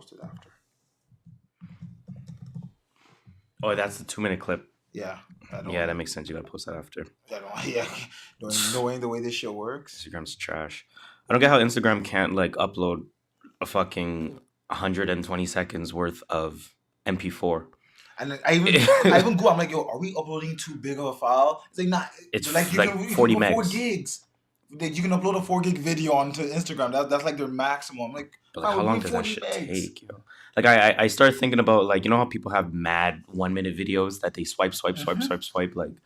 post it after. Oh, that's the 2-minute clip. Yeah. Yeah, that makes sense. You gotta post that after. Knowing the way this show works. Instagram's trash. I don't get how Instagram can't like upload a fucking 120 seconds worth of MP4. And I even go, I'm like, yo, are we uploading too big of a file? It's like, nah. It's like, like 40 megs. 4 gigs. Like, you can upload a 4 gig video onto Instagram. That's like their maximum. Like, but like, how long does that shit take, yo? Like, I started thinking about, like, you know how people have mad 1-minute videos that they swipe. Like,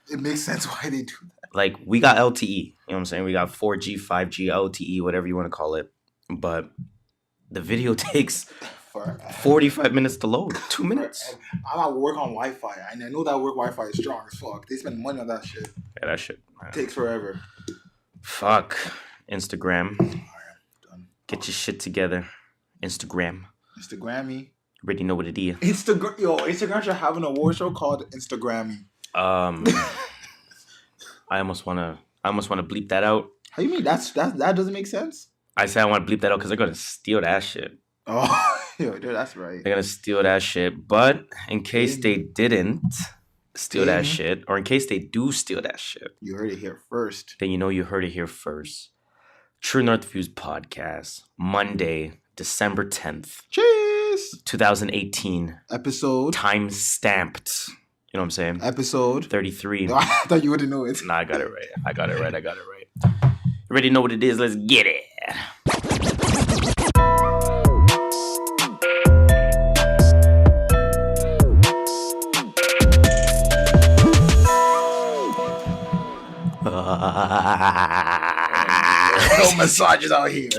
it makes sense why they do that. Like, we got LTE. You know what I'm saying? We got 4G, 5G, LTE, whatever you want to call it. But the video takes 45 minutes to load. 2 minutes. I'm at work on Wi-Fi, and I know that work Wi-Fi is strong as fuck. They spend money on that shit. Yeah, that shit takes forever. Fuck. Instagram. All right, done. Get your shit together. Instagrammy. Already know what it is. Instagram should have an award show called Instagrammy. I almost wanna bleep that out. How you mean that doesn't make sense? I say I want to bleep that out because they're gonna steal that shit. Oh, dude, that's right. They're gonna steal that shit. But in case they didn't steal that shit, or in case they do steal that shit, you heard it here first. Then you know you heard it here first. True North Views podcast, Monday, December 10th. Cheers! 2018. Episode. Time stamped. You know what I'm saying? Episode. 33. No, I thought you wouldn't know it. Nah, I got it right. You already know what it is. Let's get it. No massages out here.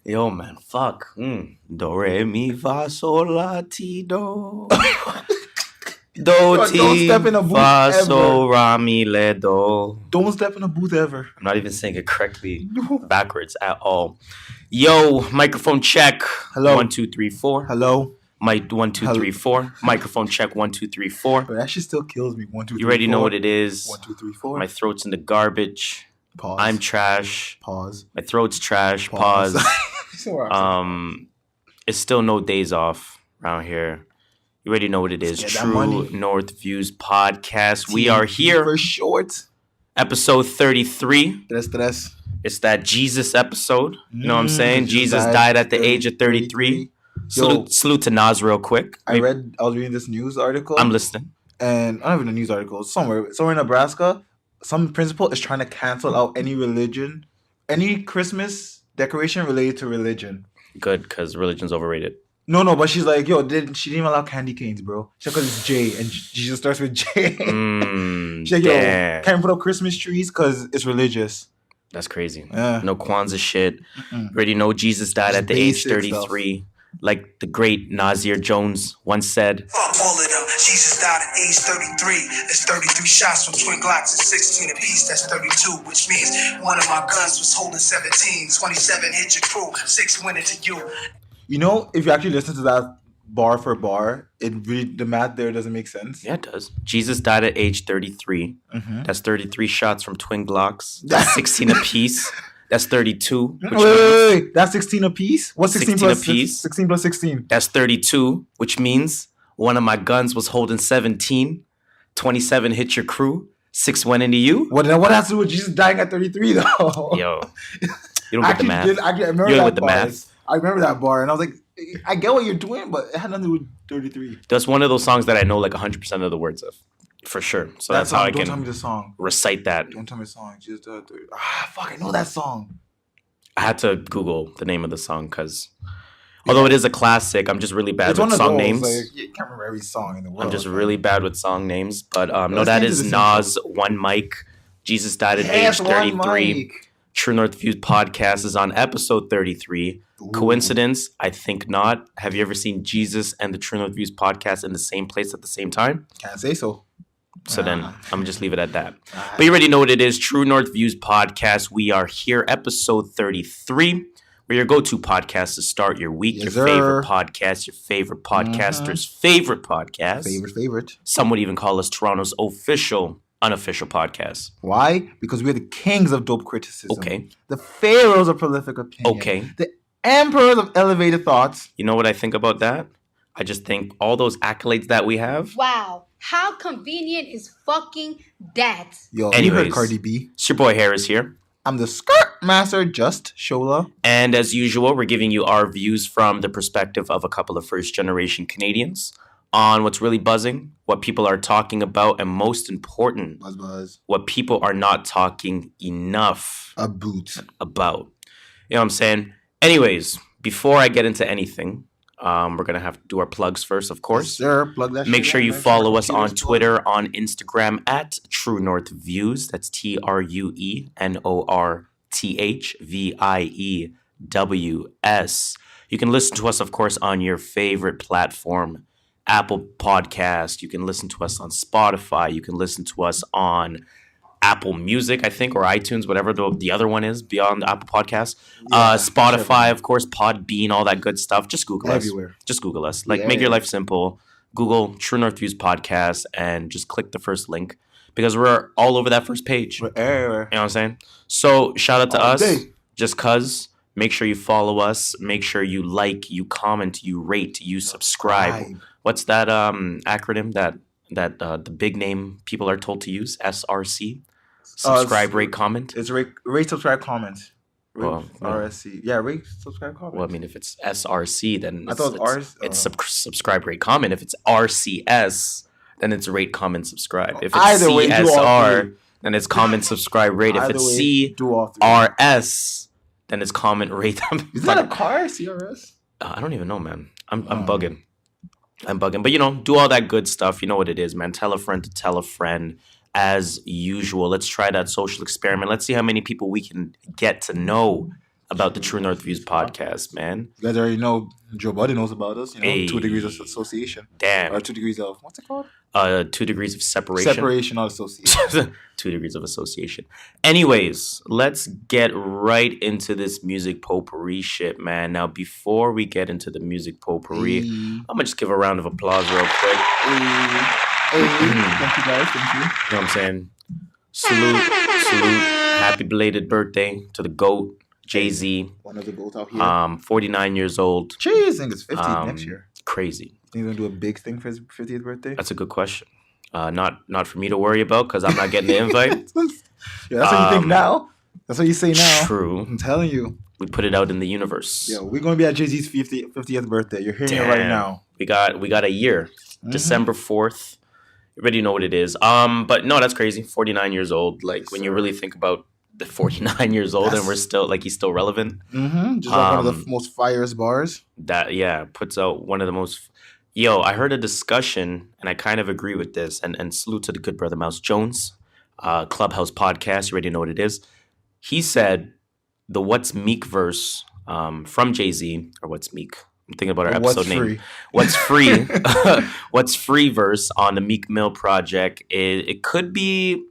Yo, man, fuck. Do, re, mi, fa, sol, la, ti, do. Do, ti, fa, sol, ra, mi, le, do. Don't step in a booth ever. I'm not even saying it correctly backwards at all. Yo, microphone check. Hello. 1, 2, 3, 4. Hello. Mic 1, 2, 3, 4. Microphone check 1, 2, 3, 4. But that shit still kills me. 1, 2, 3, 4. You already know what it is. 1, 2, 3, 4. My throat's in the garbage. Pause. I'm trash. Pause. My throat's trash. Pause. It's still no days off around here. You already know what it is. True North Views podcast. We are here. For short. Episode 33. Tres. It's that Jesus episode. You know what I'm saying? Jesus died at the age of 33. Salute to Nas real quick. I was reading this news article. I'm listening. And I don't even know, news article. Somewhere in Nebraska, some principal is trying to cancel out any religion, any Christmas decoration related to religion. Good, because religion's overrated. No, but she's like, she didn't even allow candy canes, bro. She's because it's J, and Jesus starts with J. She's like, can't put up Christmas trees because it's religious. That's crazy. Yeah. No Kwanzaa shit. Already know Jesus died at the age 33. Stuff. Like the great Nasir Jones once said. Fuck all of them. Jesus died at age 33. That's 33 shots from twin Glocks and 16 apiece. That's 32, which means one of my guns was holding 17. 27 hit your crew. 6 went into you. You know, if you actually listen to that bar for bar, the math there doesn't make sense. Yeah, it does. Jesus died at age 33. That's 33 shots from twin Glocks. That's 16 apiece. That's 32. Wait. That's 16 apiece? What's 16 plus apiece? 16 plus 16. That's 32, which means one of my guns was holding 17. 27 hit your crew. 6 went into you. What has to do with Jesus dying at 33, though? Yo. You don't get the math. I remember that bar. I remember that bar, and I was like, I get what you're doing, but it had nothing to do with 33. That's one of those songs that I know like 100% of the words of. For sure. So that's how I can don't tell me the song. Recite that. Don't tell me the song. Just fuck, I know that song. I had to Google the name of the song because although it is a classic, I'm just really bad with song names. Like, you can't remember every song in the world. I'm just really bad with song names. But no, that is Nas, One Mic. Jesus died at age 33. True North Views podcast is on episode 33. Ooh. Coincidence? I think not. Have you ever seen Jesus and the True North Views podcast in the same place at the same time? Can't say so. So then I'm going to just leave it at that. But you already know what it is. True North Views podcast. We are here, episode 33. We're your go-to podcast to start your week. Yes, your favorite podcast, your favorite podcaster's favorite podcast. Favorite. Some would even call us Toronto's unofficial podcast. Why? Because we're the kings of dope criticism. Okay. The Pharaohs of Prolific Opinion. Okay. The Emperors of elevated thoughts. You know what I think about that? I just think all those accolades that we have. Wow. How convenient is fucking that? Yo, anyways, you heard Cardi B. It's your boy Harris here. I'm the skirt master, JustShola. And as usual, we're giving you our views from the perspective of a couple of first-generation Canadians on what's really buzzing, what people are talking about, and most important, Buzz. what people are not talking enough about. You know what I'm saying? Anyways, before I get into anything, we're going to have to do our plugs first, of course. Yes, sir. Plug that Make shit sure out, you man. follow us on Twitter, on Instagram at True North Views. That's TrueNorthViews. You can listen to us, of course, on your favorite platform, Apple Podcast. You can listen to us on Spotify. You can listen to us on Apple Music, I think, or iTunes, whatever the other one is beyond Apple Podcasts. Spotify, of course, Podbean, all that good stuff. Just Google everywhere. us. Just Google us. Make your life simple. Google True North Views Podcast and just click the first link because we're all over that first page. We're everywhere. You know what I'm saying? So shout out to All us. day. Just cuz. Make sure you follow us. Make sure you like, you comment, you rate, you subscribe. What's that acronym that the big name people are told to use? SRC? Subscribe, rate, comment? It's rate, subscribe, comment. Well, RSC. Yeah, rate, subscribe, comment. Well, I mean, if it's SRC, then I thought it's subscribe, rate, comment. If it's RCS, then it's rate, comment, subscribe. If it's Either way, CSR, then it's comment, subscribe, rate. If it's CRS, then it's comment, rate. Is that a car? CRS? I don't even know, man. I'm bugging. But, do all that good stuff. You know what it is, man. Tell a friend to tell a friend. As usual, let's try that social experiment. Let's see how many people we can get to know about the True North Views podcast, man. You guys already know Joe Budden knows about us. 2 degrees of association. Damn. Or 2 degrees of, what's it called? 2 degrees of separation. Separation, not association. 2 degrees of association. Anyways, let's get right into this music potpourri shit, man. Now, before we get into the music potpourri, I'm going to just give a round of applause real quick. Thank you, guys. Thank you. You know what I'm saying? Salute. Happy belated birthday to the GOAT, Jay-Z. One of the GOATs out here. 49 years old. Jeez, I think it's 50th next year. Crazy. Think he's going to do a big thing for his 50th birthday? That's a good question. Not for me to worry about because I'm not getting the invite. Yeah, that's what you think now. That's what you say now. True. I'm telling you. We put it out in the universe. Yeah, we're going to be at Jay-Z's 50th birthday. You're hearing it right now. We got a year. December 4th. You already know what it is. But no, that's crazy. 49 years old. Like when you really think about the 49 years old and we're still he's still relevant. Mm-hmm. Just like one of the most firest bars. That puts out one of the most. Yo, I heard a discussion and I kind of agree with this. And salute to the good brother Mouse Jones, Clubhouse podcast. You already know what it is. He said the What's Meek verse from Jay-Z, or What's Meek. I'm thinking about our episode name. What's free? What's free verse on the Meek Mill project? It could be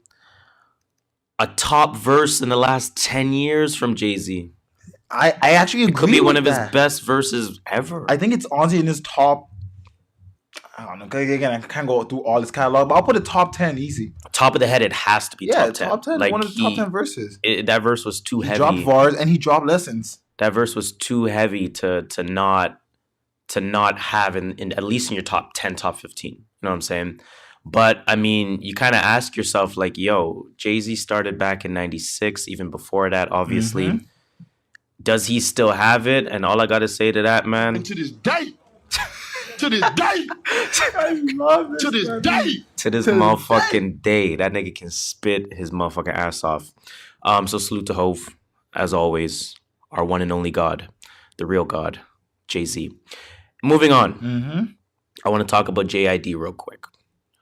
a top verse in the last 10 years from Jay-Z. I actually agree. It could be one of his that. best verses ever. I think it's honestly in his top. I don't know. Again, I can't go through all his catalog, but I'll put a top 10 easy. Top of the head, it has to be top 10. Top 10. Like one of the top 10 verses. That verse was too heavy. He dropped bars and he dropped lessons. That verse was too heavy to not have in at least in your top 10, top 15. You know what I'm saying? But I mean, you kind of ask yourself, like, yo, Jay-Z started back in 96, even before that, obviously. Mm-hmm. Does he still have it? And all I gotta say to that, man. And to this day. To this day. I love it. To this day. To this motherfucking day. That nigga can spit his motherfucking ass off. So salute to Hove, as always. Our one and only God. The real God. Jay-Z. Moving on. Mm-hmm. I want to talk about JID real quick.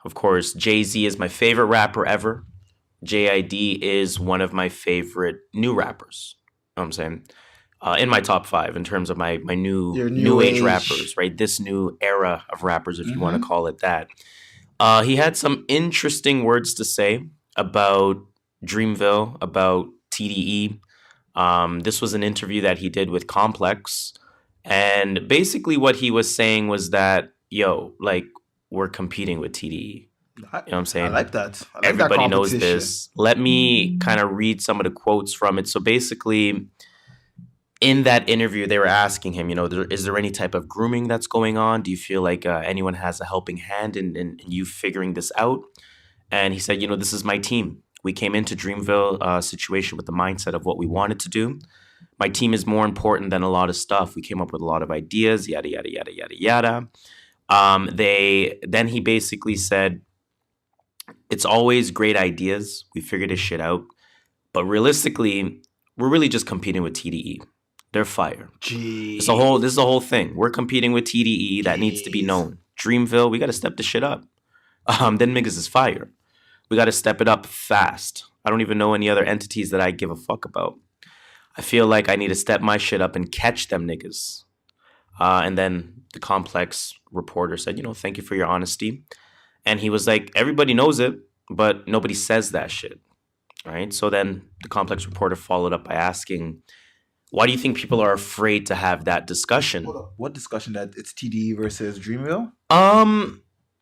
Of course, Jay-Z is my favorite rapper ever. JID is one of my favorite new rappers. You know what I'm saying? In my top 5 in terms of my new age rappers, right? This new era of rappers, if you want to call it that. He had some interesting words to say about Dreamville, about TDE. This was an interview that he did with Complex. And basically what he was saying was that, yo, like, we're competing with TDE. You know what I'm saying? I like that. Everybody knows this. Let me kind of read some of the quotes from it. So basically, in that interview, they were asking him, is there any type of grooming that's going on? Do you feel like anyone has a helping hand in you figuring this out? And he said, this is my team. We came into Dreamville situation with the mindset of what we wanted to do. My team is more important than a lot of stuff. We came up with a lot of ideas, yada, yada, yada, yada, yada. Then he basically said, it's always great ideas. We figured this shit out. But realistically, we're really just competing with TDE. They're fire. Jeez. This is the whole thing. We're competing with TDE. That needs to be known. Dreamville, we got to step the shit up. Then niggas is fire. We got to step it up fast. I don't even know any other entities that I give a fuck about. I feel like I need to step my shit up and catch them niggas. And then the Complex reporter said, thank you for your honesty. And he was like, everybody knows it, but nobody says that shit. Right? So then the Complex reporter followed up by asking, why do you think people are afraid to have that discussion? Hold up. What discussion? That it's TDE versus Dreamville?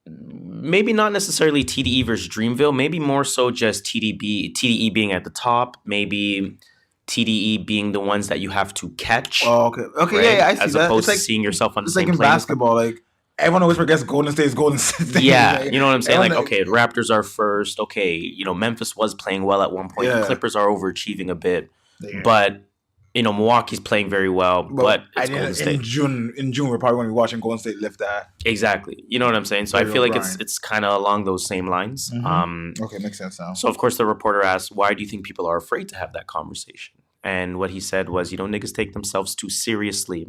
Maybe not necessarily TDE versus Dreamville. Maybe more so just TDE being at the top. Maybe TDE being the ones that you have to catch. Oh, okay. Okay, right? yeah, I see As that. opposed to seeing yourself on the same plane. It's like in basketball, like everyone always forgets Golden State is Golden State. Yeah, like, you know what I'm saying? Like, okay, Raptors are first. Okay, Memphis was playing well at one point. Yeah. The Clippers are overachieving a bit. Yeah. But, Milwaukee's playing very well. But it's Golden State. In June, we're probably going to be watching Golden State lift that. Exactly. You know what I'm saying? So I feel like it's kind of along those same lines. Mm-hmm. Okay, makes sense now. So, of course, the reporter asked, why do you think people are afraid to have that conversation? And what he said was, niggas take themselves too seriously.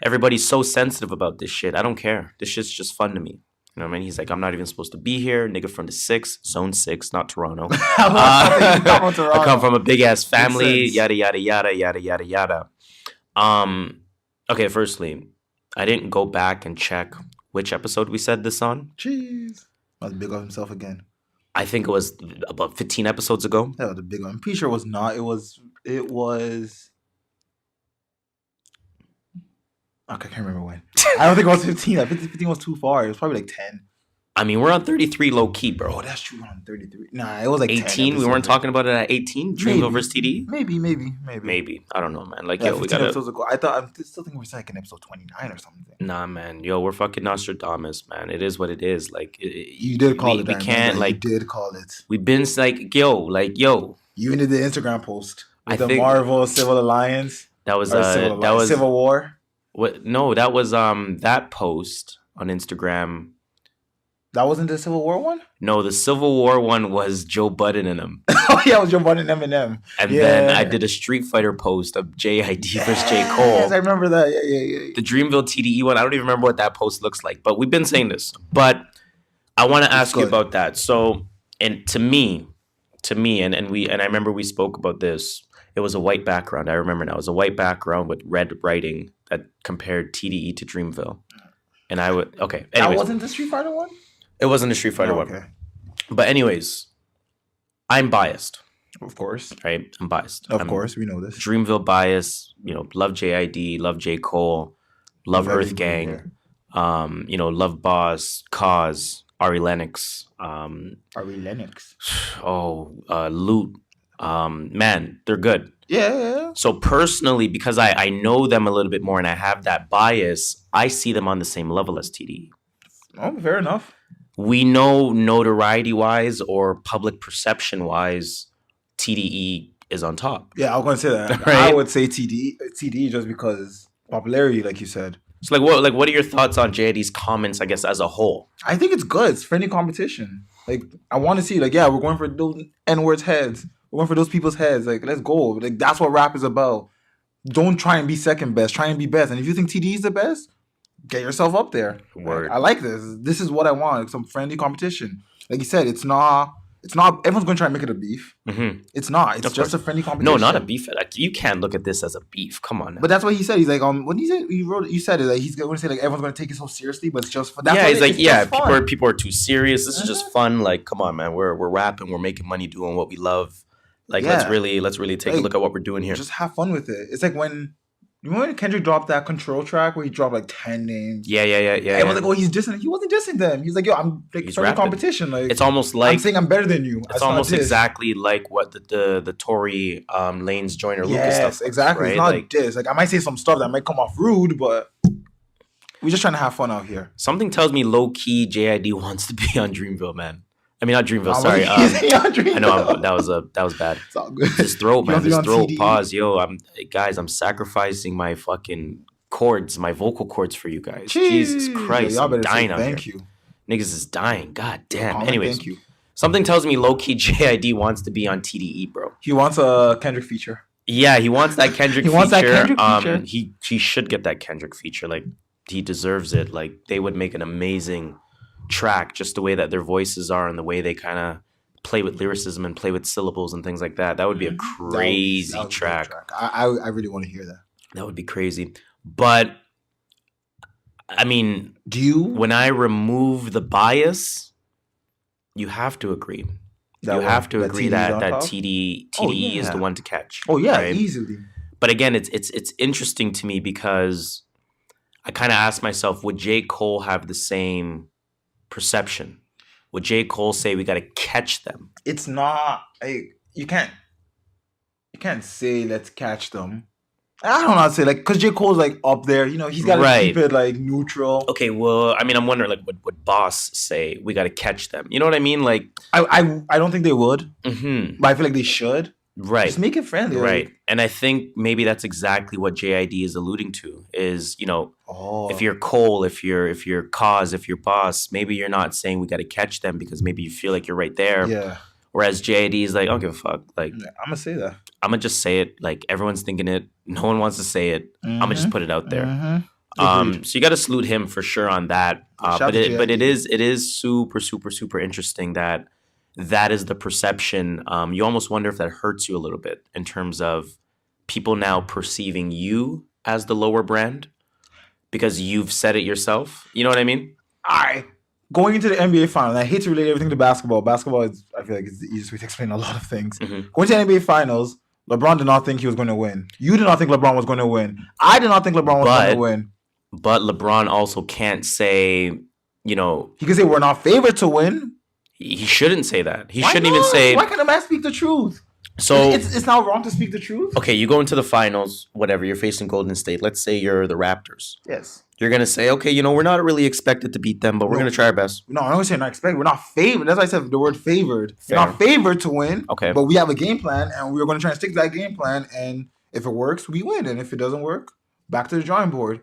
Everybody's so sensitive about this shit. I don't care. This shit's just fun to me. You know what I mean? He's like, I'm not even supposed to be here. Nigga from the 6, Zone 6, not Toronto. I come from a big-ass family, yada, yada, yada, yada, yada, yada. Okay, firstly, I didn't go back and check which episode we said this on. Jeez. That's big on himself again. I think it was about 15 episodes ago. That was a big one. I'm pretty sure it was not. It was... Okay, I can't remember when. I don't think it was 15. 15 was too far. It was probably like 10. I mean, we're on 33 low-key, bro. Oh, that's true. We're on 33. Nah, it was like 18. We weren't talking about it at 18? Dreamville versus TD? Maybe. I don't know, man. Like, we got episodes ago. I'm still thinking we're like in episode 29 or something. Nah, man. We're fucking Nostradamus, man. It is what it is. Like, you did call it. We can't, like... You did call it. We've been, like, yo. You even did the Instagram post. With the think Marvel Civil Alliance. That was Civil War. What? No, that was that post on Instagram. That wasn't the Civil War one? No, the Civil War one was Joe Budden and him. Oh yeah, it was Joe Budden and Eminem. And then I did a Street Fighter post of JID versus J. Cole. Yes, I remember that. Yeah. The Dreamville TDE one. I don't even remember what that post looks like, but we've been saying this. But I want to ask you about that. So, and to me, and I remember we spoke about this. It was a white background. I remember now. It was a white background with red writing that compared TDE to Dreamville. And I would... Okay. Anyways. That wasn't the Street Fighter one? It wasn't the Street Fighter one. But anyways, I'm biased. Of course. Right? I'm biased. Of course. We know this. Dreamville bias. Love JID. Love J. Cole. Love Earth Gang. Love Boss. Cause. Ari Lennox. Loot. Man, they're good. Yeah. So personally, because I know them a little bit more and I have that bias, I see them on the same level as TDE. Oh, fair enough. We know notoriety-wise or public perception-wise, TDE is on top. Yeah, I was going to say that. Right? I would say TDE just because popularity, like you said. So what are your thoughts on JID's comments, I guess, as a whole? I think it's good. It's friendly competition. Like, I want to see, we're going for those N-words heads. We're going for those people's heads. Like, let's go. Like, that's what rap is about. Don't try and be second best. Try and be best. And if you think TDE is the best, get yourself up there. Word. I like this. This is what I want. Some friendly competition. Like you said, it's not. Everyone's going to try and make it a beef. Mm-hmm. It's not. It's just a friendly competition. No, not a beef. Like, you can't look at this as a beef. Come on now. But that's what he said. He's like, what he said? You said it. Like, he's going to say, like, everyone's going to take it so seriously, but it's just fun. He's like, people are too serious. This is just fun. Like, come on, man. We're rapping. We're making money doing what we love. Like, let's really take a look at what we're doing here. Just have fun with it. It's like when You remember when Kendrick dropped that Control track where he dropped like 10 names? Yeah. Everyone's like, oh, he's dissing. He wasn't dissing them. He's like, yo, I'm like friendly competition. Like, it's almost like I'm saying I'm better than you. It's almost exactly like what the Tory Lanez Joyner Lucas stuff. Yes, exactly. Right? It's not like, diss. Like I might say some stuff that might come off rude, but we're just trying to have fun out here. Something tells me low key JID wants to be on Dreamville, man. I mean, not Dreamville. Sorry, Dreamville. I know that was bad. It's all good. This throat, man. This throat. Pause, yo. I'm sacrificing my fucking chords, my vocal cords for you guys. Jeez. Jesus Christ, I'm dying out here. Thank you. Niggas is dying. God damn. Anyways, thank you. Something tells me low key JID wants to be on TDE, bro. He wants a Kendrick feature. Yeah, he wants that Kendrick feature. Wants that Kendrick feature. He should get that Kendrick feature. Like he deserves it. Like they would make an amazing track, just the way that their voices are and the way they kind of play with lyricism and play with syllables and things like that. That would be a crazy track. I really want to hear that. That would be crazy. But I mean, when I remove the bias, you have to agree. You have to agree that TDE is the one to catch. Oh yeah, right? Easily. But again, it's interesting to me because I kind of ask myself, would J. Cole have the same perception? Would J. Cole say we got to catch them? It's not like you can't say let's catch them. I don't know how to say, like, because J. Cole's like up there, you know, he's got to keep it like neutral. Okay, well, I mean, I'm wondering, like, would Boss say we got to catch them? You know what I mean? Like, I don't think they would, but I feel like they should. Right. Just make it friendly. Right. Like. And I think maybe that's exactly what JID is alluding to is, you know, if you're Cole, if you're Cause, if you're Boss, maybe you're not saying we got to catch them because maybe you feel like you're right there. Yeah. Whereas JID is like, I don't give a fuck. Like, I'm going to say that. I'm going to just say it. Like, everyone's thinking it. No one wants to say it. I'm going to just put it out there. So you got to salute him for sure on that. But it is super, super, super interesting that is the perception. You almost wonder if that hurts you a little bit in terms of people now perceiving you as the lower brand because you've said it yourself. You know what I mean? All right. Going into the NBA Finals, I hate to relate everything to basketball. Basketball is, I feel like, it's the easiest way to explain a lot of things. Going to the NBA Finals, LeBron did not think he was going to win. You did not think LeBron was going to win. I did not think LeBron was going to win. But LeBron also can't say, you know... He can say we're not favored to win. He shouldn't say that. He shouldn't even say... Why can't a man speak the truth? So it's not wrong to speak the truth? Okay, you go into the finals, whatever, you're facing Golden State. Let's say you're the Raptors. Yes. You're going to say, okay, you know, we're not really expected to beat them, but we're going to try our best. No, I'm not saying not expected. We're not favored. That's why I said the word favored. Fair. We're not favored to win. Okay. But we have a game plan, and we're going to try and stick to that game plan. And if it works, we win. And if it doesn't work, back to the drawing board.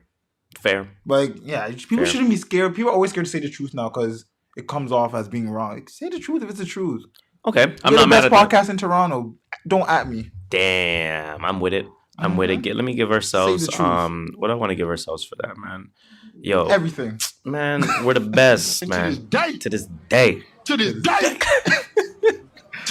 Fair. But, like, yeah, people shouldn't be scared. People are always scared to say the truth now because it comes off as being wrong. Like, say the truth if it's the truth. Okay. I'm not mad at that. You're the best podcast in Toronto. Don't at me. Damn. I'm with it. I'm with it. Let me give ourselves what do I want to give ourselves for that, man? Yo, everything, man. We're the best, man. To this day. To this day. To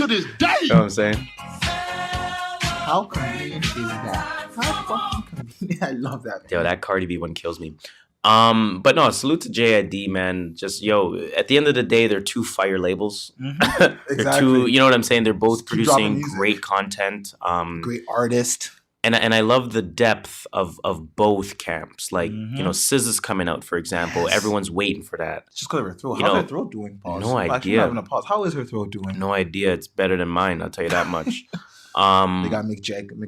this day. You know what I'm saying? How convenient is that? How fucking convenient. I love that. Yo, that Cardi B one kills me. But no, salute to JID, man. Just at the end of the day, they're two fire labels. They're two, you know what I'm saying? They're both producing great content. Great artist. And I love the depth of both camps. Like, you know, SZA's coming out, for example. Yes. Everyone's waiting for that. It's just because of her throat. How's her throat doing? Pause. No idea. Actually, not having a pause. How is her throat doing? No idea. It's better than mine, I'll tell you that much. They got Mick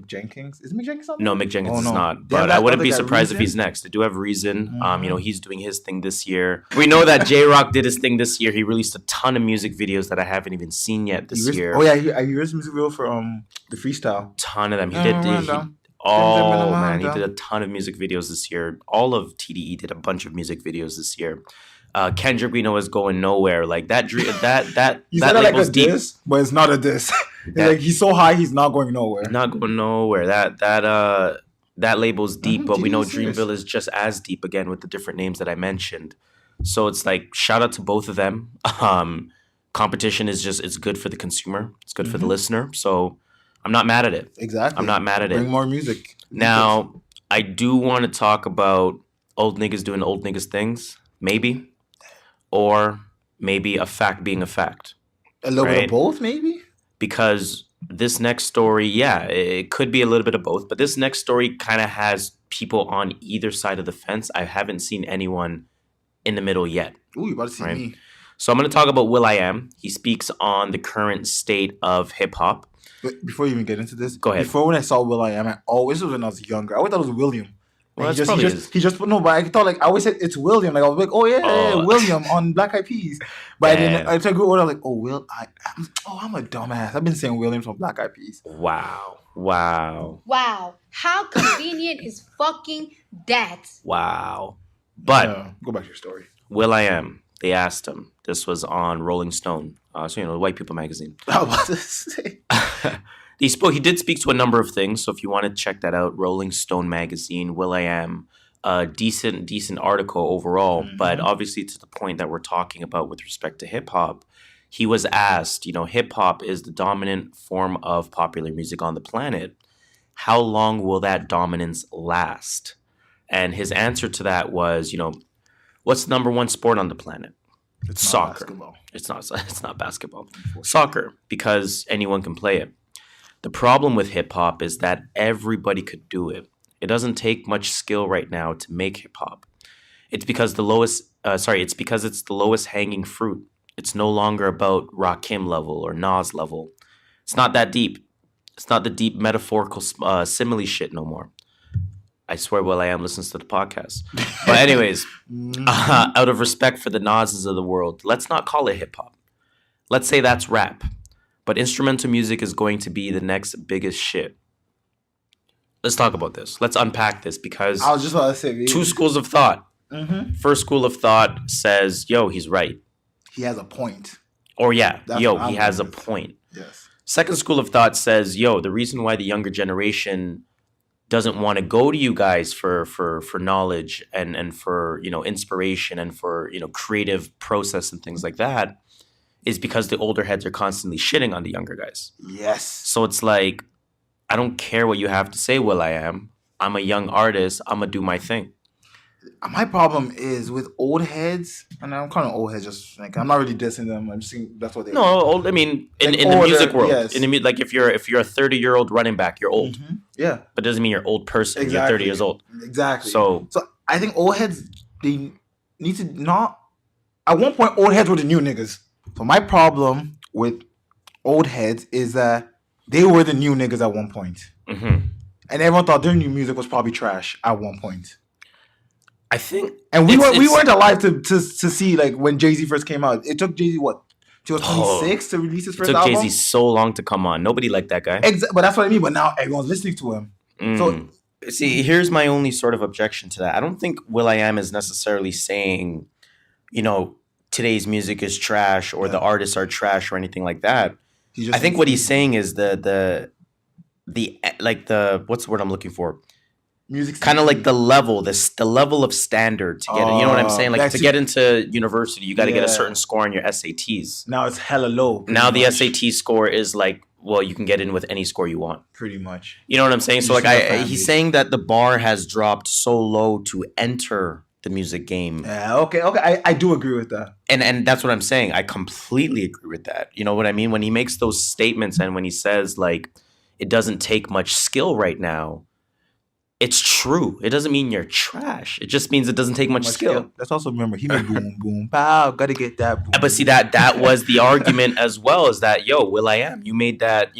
Jenkins. Is Mick Jenkins on there? No, Mick Jenkins is not. But I wouldn't be surprised if he's next. They do have Reason. You know, he's doing his thing this year. We know that J-Rock did his thing this year. He released a ton of music videos that I haven't even seen yet this year. Oh, yeah. He released a music video for the freestyle. Ton of them. He did a ton of music videos this year. All of TDE did a bunch of music videos this year. Kendrick, we know, is going nowhere. Like that label's like deep, diss, but it's not a diss. Like he's so high, he's not going nowhere. Not going nowhere. That label's deep, but we know Dreamville is just as deep again with the different names that I mentioned. So it's like shout out to both of them. Competition is it's good for the consumer. It's good for the listener. So I'm not mad at it. Exactly. I'm not mad at it. Bring more music. Now, I do want to talk about old niggas doing old niggas things. Maybe. Or maybe a fact being a fact. A little bit of both, maybe? Because this next story, yeah, it could be a little bit of both, but this next story kind of has people on either side of the fence. I haven't seen anyone in the middle yet. Ooh, you about to see me. So I'm going to talk about Will.I.Am. He speaks on the current state of hip hop. But before you even get into this, go ahead. Before when I saw Will.I.Am, this was when I was younger. I always thought it was William. Well, he just no, but I thought I always said it's William. Like I was like, oh yeah, William on Black Eyed Peas. But I took it older. I was like, oh Will.I.Am. I'm a dumbass. I've been saying William from Black Eyed Peas. Wow. How convenient is fucking that? Wow. But go back to your story. Will.I.Am. They asked him. This was on Rolling Stone. So White People magazine. I was about to say. He did speak to a number of things. So if you want to check that out, Rolling Stone magazine, Will.I.Am, decent article overall. Mm-hmm. But obviously to the point that we're talking about with respect to hip hop, he was asked, hip hop is the dominant form of popular music on the planet. How long will that dominance last? And his answer to that was, what's the number one sport on the planet? It's soccer. Basketball. It's not basketball. Soccer, because anyone can play it. The problem with hip hop is that everybody could do it. It doesn't take much skill right now to make hip hop. It's because it's the lowest hanging fruit. It's no longer about Rakim level or Nas level. It's not that deep. It's not the deep metaphorical simile shit no more. I swear Will.I.Am listens to the podcast. But anyways, out of respect for the Nas's of the world, let's not call it hip hop. Let's say that's rap. But instrumental music is going to be the next biggest shit. Let's talk about this. Let's unpack this because I was just about to say, two schools of thought. Mm-hmm. First school of thought says, he's right. He has a point. Or he has a point. Yes. Second school of thought says, the reason why the younger generation doesn't want to go to you guys for knowledge and for inspiration and for creative process and things like that is because the older heads are constantly shitting on the younger guys. Yes. So it's like, I don't care what you have to say, Will.I.Am. I'm a young artist. I'm gonna do my thing. My problem is with old heads, and I'm calling old heads just like I'm not really dissing them. I'm just saying that's what they. No, old. I mean, in the music world, yes. Like if you're a 30-year-old running back, you're old. Mm-hmm. Yeah, but it doesn't mean you're old person. Exactly. You're 30 years old. Exactly. So I think old heads they need to not. At one point, old heads were the new niggas. So my problem with old heads is that they were the new niggas at one point, mm-hmm. and everyone thought their new music was probably trash at one point. I think, and we weren't alive to see like when Jay-Z first came out. It took Jay-Z what? Till 26 to release his first album. It took Jay-Z so long to come on. Nobody liked that guy. But that's what I mean. But now everyone's listening to him. So see, here's my only sort of objection to that. I don't think Will.I.Am is necessarily saying, today's music is trash or the artists are trash or anything like that. I think what he's saying is the what's the word I'm looking for? Music kind of like the level of standard to get in. You know what I'm saying? Like to get into university, you got to get a certain score on your SATs. Now it's hella low. Now the SAT score is like, well, you can get in with any score you want. Pretty much. You know what I'm saying? So like he's saying that the bar has dropped so low to enter the music game. Yeah, okay. I do agree with that. And that's what I'm saying. I completely agree with that. You know what I mean? When he makes those statements and when he says like it doesn't take much skill right now, it's true. It doesn't mean you're trash. It just means it doesn't take much skill. Let's also remember he made boom boom pow. Gotta get that. Boom. But see that was the argument as well. Is that Will.I.Am? You made that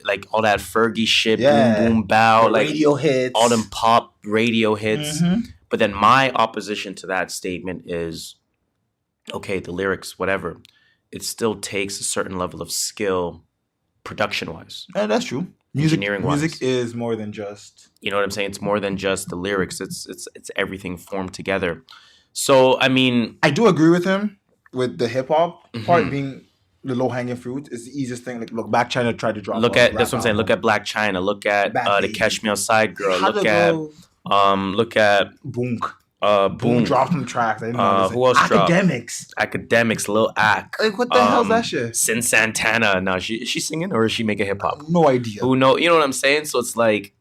like all that Fergie shit. Boom boom bow. Like radio hits. All them pop radio hits. Mm-hmm. But then my opposition to that statement is, okay, the lyrics, whatever. It still takes a certain level of skill, production wise. Yeah, that's true. Music is more than just. You know what I'm saying? It's more than just the lyrics. It's everything formed together. So I mean, I do agree with him with the hip hop part being the low hanging fruit. It's the easiest thing. Like look, Black China tried to drop. That's what I'm saying. Look at Black China. Look at the Catch Me Outside girl. Look at Boonk. Boom dropped some tracks. I didn't know who else Academics. Academics, Lil Ack. Like what the hell's that shit? Sin Santana. Now is she singing or is she making hip hop? No idea. Who know? You know what I'm saying? So it's like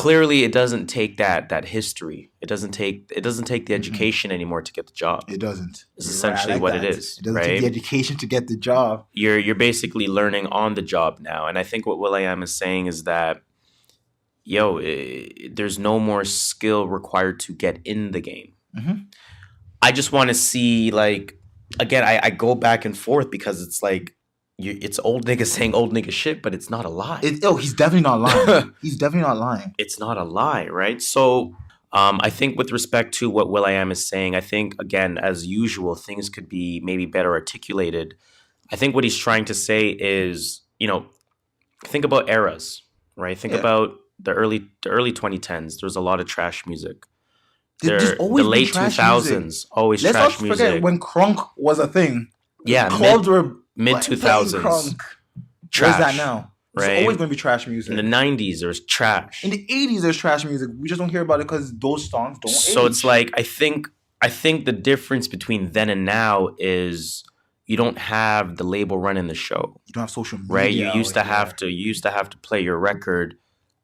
clearly it doesn't take that history. It doesn't take the education anymore to get the job. It doesn't. It's essentially what it is. It doesn't right? take the education to get the job. You're basically learning on the job now. And I think what Will.I.Am is saying is that, there's no more skill required to get in the game. Mm-hmm. I just want to see, like, again, I go back and forth because it's like, it's old niggas saying old nigga shit, but it's not a lie. He's definitely not lying. He's definitely not lying. It's not a lie, right? So I think with respect to what Will.I.Am is saying, I think, again, as usual, things could be maybe better articulated. I think what he's trying to say is, think about eras, right? Think about the early 2010s. There was a lot of trash music. There's always the late 2000s, always Let's trash not forget music. when crunk was a thing. Yeah, clubs were mid 2000s. Where's that now? Right? There's always going to be trash music. In the 90s, there was trash. In the 80s, there's trash music. We just don't hear about it because those songs don't So age. it's like, I think the difference between then and now is you don't have the label running the show. You don't have social media. Right? You used to have to play your record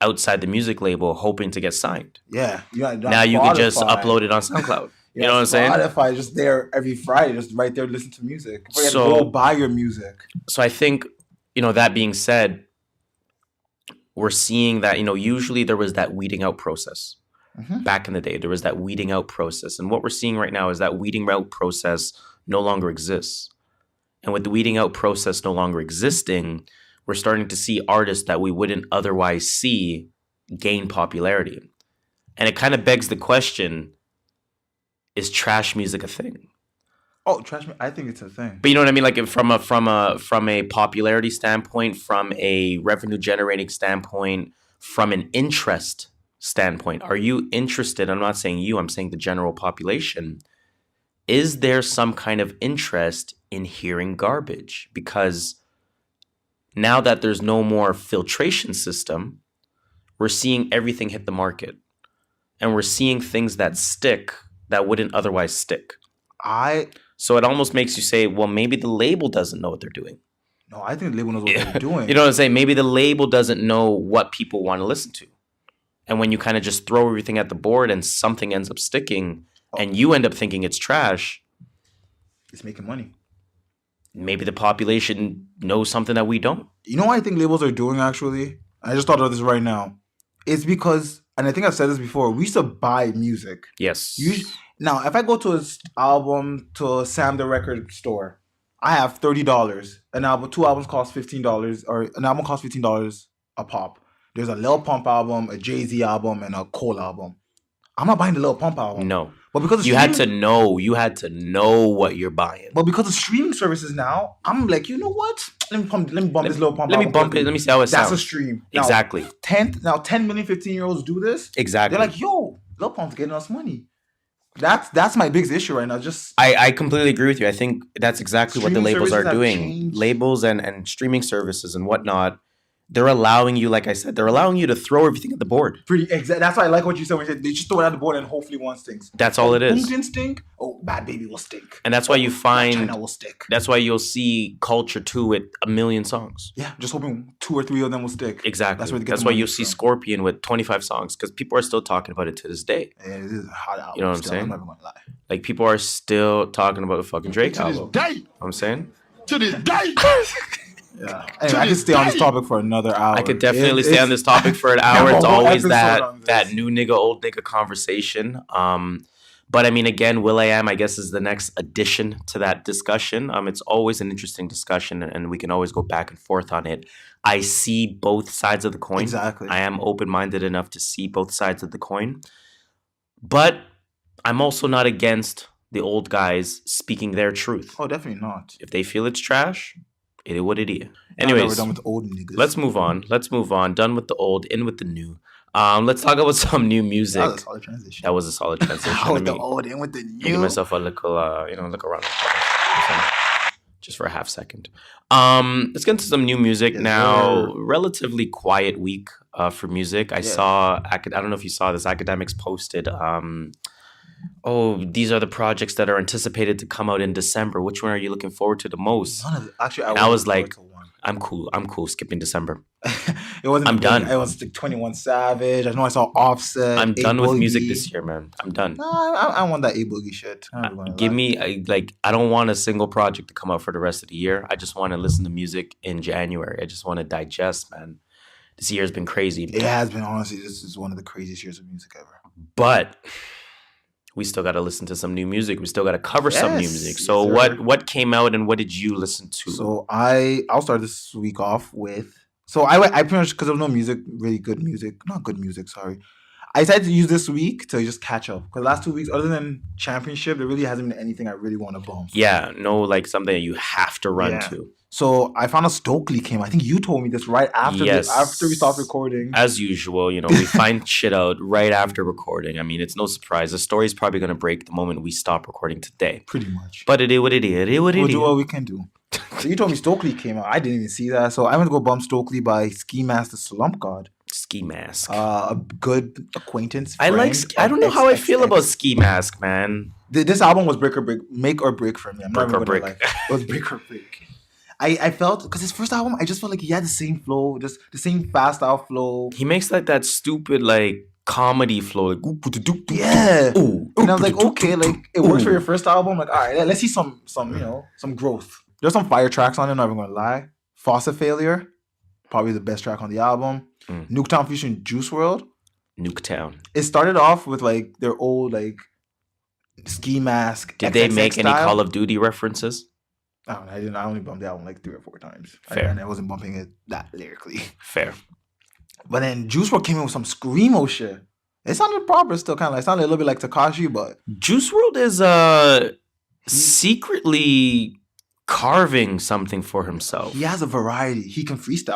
outside the music label hoping to get signed. Yeah. Now you can just upload it on SoundCloud. You know what I'm saying? Spotify just there every Friday, just right there, listen to music. Go buy your music. So I think, that being said, we're seeing that, usually there was that weeding out process. Mm-hmm. Back in the day, there was that weeding out process. And what we're seeing right now is that weeding out process no longer exists. And with the weeding out process no longer existing, we're starting to see artists that we wouldn't otherwise see gain popularity. And it kind of begs the question, is trash music a thing? Oh, trash music, I think it's a thing. But you know what I mean? Like from a popularity standpoint, from a revenue generating standpoint, from an interest standpoint, are you interested? I'm not saying you, I'm saying the general population. Is there some kind of interest in hearing garbage? Because now that there's no more filtration system, we're seeing everything hit the market. And we're seeing things that stick that wouldn't otherwise stick. So it almost makes you say, well, maybe the label doesn't know what they're doing. No, I think the label knows what they're doing. You know what I'm saying? Maybe the label doesn't know what people want to listen to. And when you kind of just throw everything at the board and something ends up sticking and you end up thinking it's trash, it's making money. Maybe the population knows something that we don't. You know what I think labels are doing, actually? I just thought of this right now. It's because, and I think I've said this before, we used to buy music. Yes. Now, if I go to a Sam the record store, I have $30. Two albums cost $15, or an album costs $15 a pop. There's a Lil Pump album, a Jay-Z album, and a Cole album. I'm not buying the Lil Pump album. No. But because you had to know what you're buying. But because of streaming services now, I'm like, you know what? Let me bump this Lil Pump album. Let me bump it. Let me see how it sounds. That's a stream. Now, exactly. 10 million 15-year-olds do this. Exactly. They're like, yo, Lil Pump's getting us money. That's my biggest issue right now. I completely agree with you. I think that's exactly what the labels are doing. Changed. Labels and streaming services and whatnot, they're allowing you, like I said, they're allowing you to throw everything at the board. That's why I like what you said when you said they just throw it at the board and hopefully one stinks. That's all it is. Boom didn't stink. Oh, Bad Baby will stink. And that's why you find China will stick. That's why you'll see Culture 2 with 1 million songs. Yeah, just hoping 2 or 3 of them will stick. Exactly. That's why you'll see Scorpion with 25 songs because people are still talking about it to this day. Yeah, it is a hot album. You know what I'm saying? I'm not gonna lie. Like people are still talking about the fucking Drake album. Day. You know what I'm saying? To this day. Yeah. Anyway, I could stay on this topic for another hour. I could definitely stay on this topic for an hour. It's always that new nigga, old nigga conversation. But I mean, again, Will.I.Am, I guess, is the next addition to that discussion. It's always an interesting discussion, and we can always go back and forth on it. I see both sides of the coin. Exactly. I am open-minded enough to see both sides of the coin. But I'm also not against the old guys speaking their truth. Oh, definitely not. If they feel it's trash, it is what it is. Anyways, we're done with the old niggas. Let's move on. Done with the old, in with the new. Let's talk about some new music. That was a solid transition. That was a solid transition. Out with the old, in with the new. Give myself a little, look around. Just for a half second. Let's get into some new music now. Relatively quiet week for music. I saw. I don't know if you saw this. Academics posted. These are the projects that are anticipated to come out in December. Which one are you looking forward to the most? None of it. Actually, I was like, I'm cool. Skipping December. It wasn't. I'm done. It was like 21 Savage. I know I saw Offset. I'm done with music this year, man. I'm done. No, I want that A Boogie shit. Give me I don't want a single project to come out for the rest of the year. I just want to listen to music in January. I just want to digest, man. This year has been crazy. It has been, honestly. This is one of the craziest years of music ever. But we still got to listen to some new music. We still got to cover some new music. So what came out and what did you listen to? So I'll start this week off with. So I pretty much, because there was no music, really good music, not good music. Sorry, I decided to use this week to just catch up. Because the last 2 weeks, other than Championship, there really hasn't been anything I really want to bump. Yeah, no, like something that you have to run to. So I found out Stokeley came. I think you told me this right after after we stopped recording. As usual, we find shit out right after recording. I mean, it's no surprise. The story's probably going to break the moment we stop recording today. Pretty much. But it is what it is. We'll do what we can do. So you told me Stokeley came out. I didn't even see that. So I went to go bump Stokeley by Mask The Slump God. Ski Mask. A good acquaintance. I don't know how I feel about Ski Mask, man. This album was make or break for me. I'm break not even or break. It was break or break. I felt, because his first album, I just felt like he had the same flow, just the same fast out flow. He makes like that stupid comedy flow, like yeah. And I was like, okay, it works for your first album. Like, all right, let's see some growth. There's some fire tracks on it. Not even gonna lie. Faucet Failure, probably the best track on the album. Nuketown featuring Juice WRLD. Nuketown. It started off with their old Ski Mask. Did they make any Call of Duty references? I didn't. I only bumped the album 3 or 4 times. Fair. And I wasn't bumping it that lyrically. Fair. But then Juice WRLD came in with some screamo shit. It sounded proper still, kind of it sounded a little bit like Tekashi, but Juice WRLD is secretly carving something for himself. He has a variety. He can freestyle.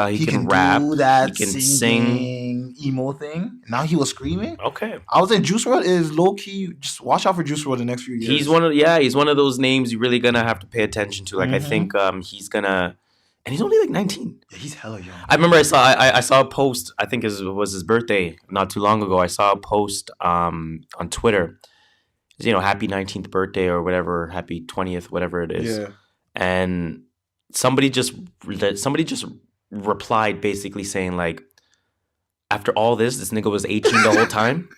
He can rap. Do that he can sing emo thing. Now he was screaming. Okay. I would say Juice WRLD is low key. Just watch out for Juice WRLD the next few years. He's one of those names you're really gonna have to pay attention to. I think he's gonna, and he's only 19. Yeah, he's hella young. I remember I saw a post. I think it was his birthday not too long ago. I saw a post on Twitter. Happy 19th birthday or whatever, happy 20th, whatever it is. Yeah. And somebody just replied basically saying after all this nigga was 18 the whole time.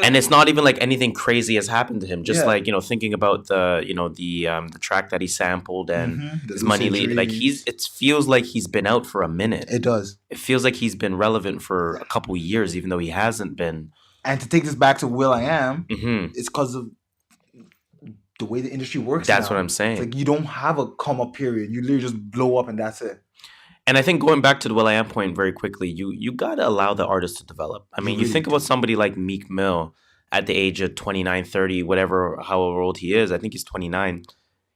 And it's not even anything crazy has happened to him. Just thinking about the track that he sampled and his money lead. It feels like he's been out for a minute. It does. It feels like he's been relevant for a couple years, even though he hasn't been. And to take this back to Will.I.Am, it's because of the way the industry works. That's now. what I'm saying. It's you don't have a come up period. You literally just blow up and that's it. And I think going back to the Will.I.Am point very quickly, you gotta allow the artist to develop. I mean, you think about somebody like Meek Mill at the age of 29, 30, however old he is. I think he's 29.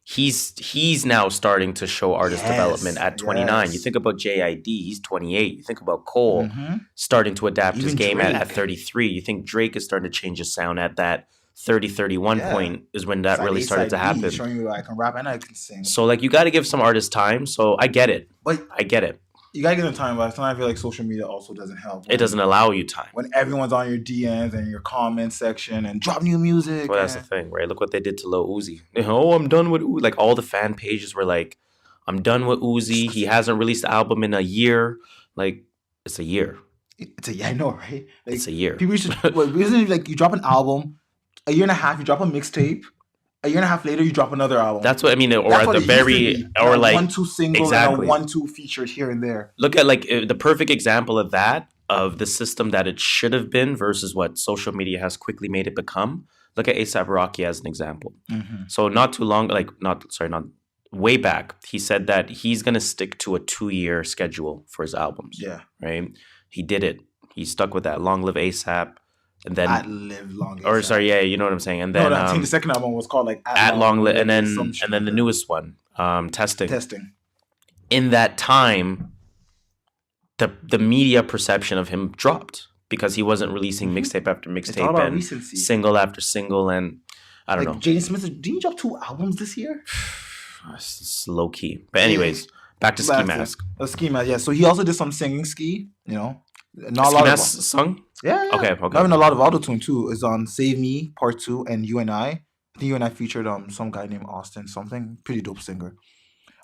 He's now starting to show artist development at 29. Yes. You think about JID, he's 28. You think about Cole starting to adapt his game at 33. You think Drake is starting to change his sound at that 30, 31 point is when that really started to happen. Showing you I can rap and I can sing. So you got to give some artists time. So I get it. I get it. You gotta give them time, but sometimes I feel like social media also doesn't help. It doesn't allow you time. When everyone's on your DMs and your comment section and drop new music. Well, that's the thing, right? Look what they did to Lil Uzi. I'm done with Uzi. All the fan pages were I'm done with Uzi. He hasn't released the album in a year. It's a year. I know, right? It's a year. People should, isn't it you drop an album, a year and a half, you drop a mixtape. A year and a half later, you drop another album. That's what I mean, or at the very, or 1-2 singles and a 1-2 featured here and there. Look at the perfect example of that, of the system that it should have been versus what social media has quickly made it become. Look at A$AP Rocky as an example. So not too long, not way back, he said that he's gonna stick to a 2-year schedule for his albums. Yeah, right. He did it. He stuck with that. Long live A$AP. And then you know what I'm saying. And then I think the second album was called At Long Live, and then the newest one, Testing. In that time, the media perception of him dropped because he wasn't releasing mixtape after mixtape and recency. Single after single, and I don't know. Jaden Smith, didn't you drop 2 albums this year? It's low key, but anyways, back to Ski Mask. Ski Mask, yeah. So he also did some singing ski, Not a lot of song? Yeah. Okay. Having a lot of autotune too. Is on Save Me Part 2 and UNI. I think UNI featured some guy named Austin something. Pretty dope singer.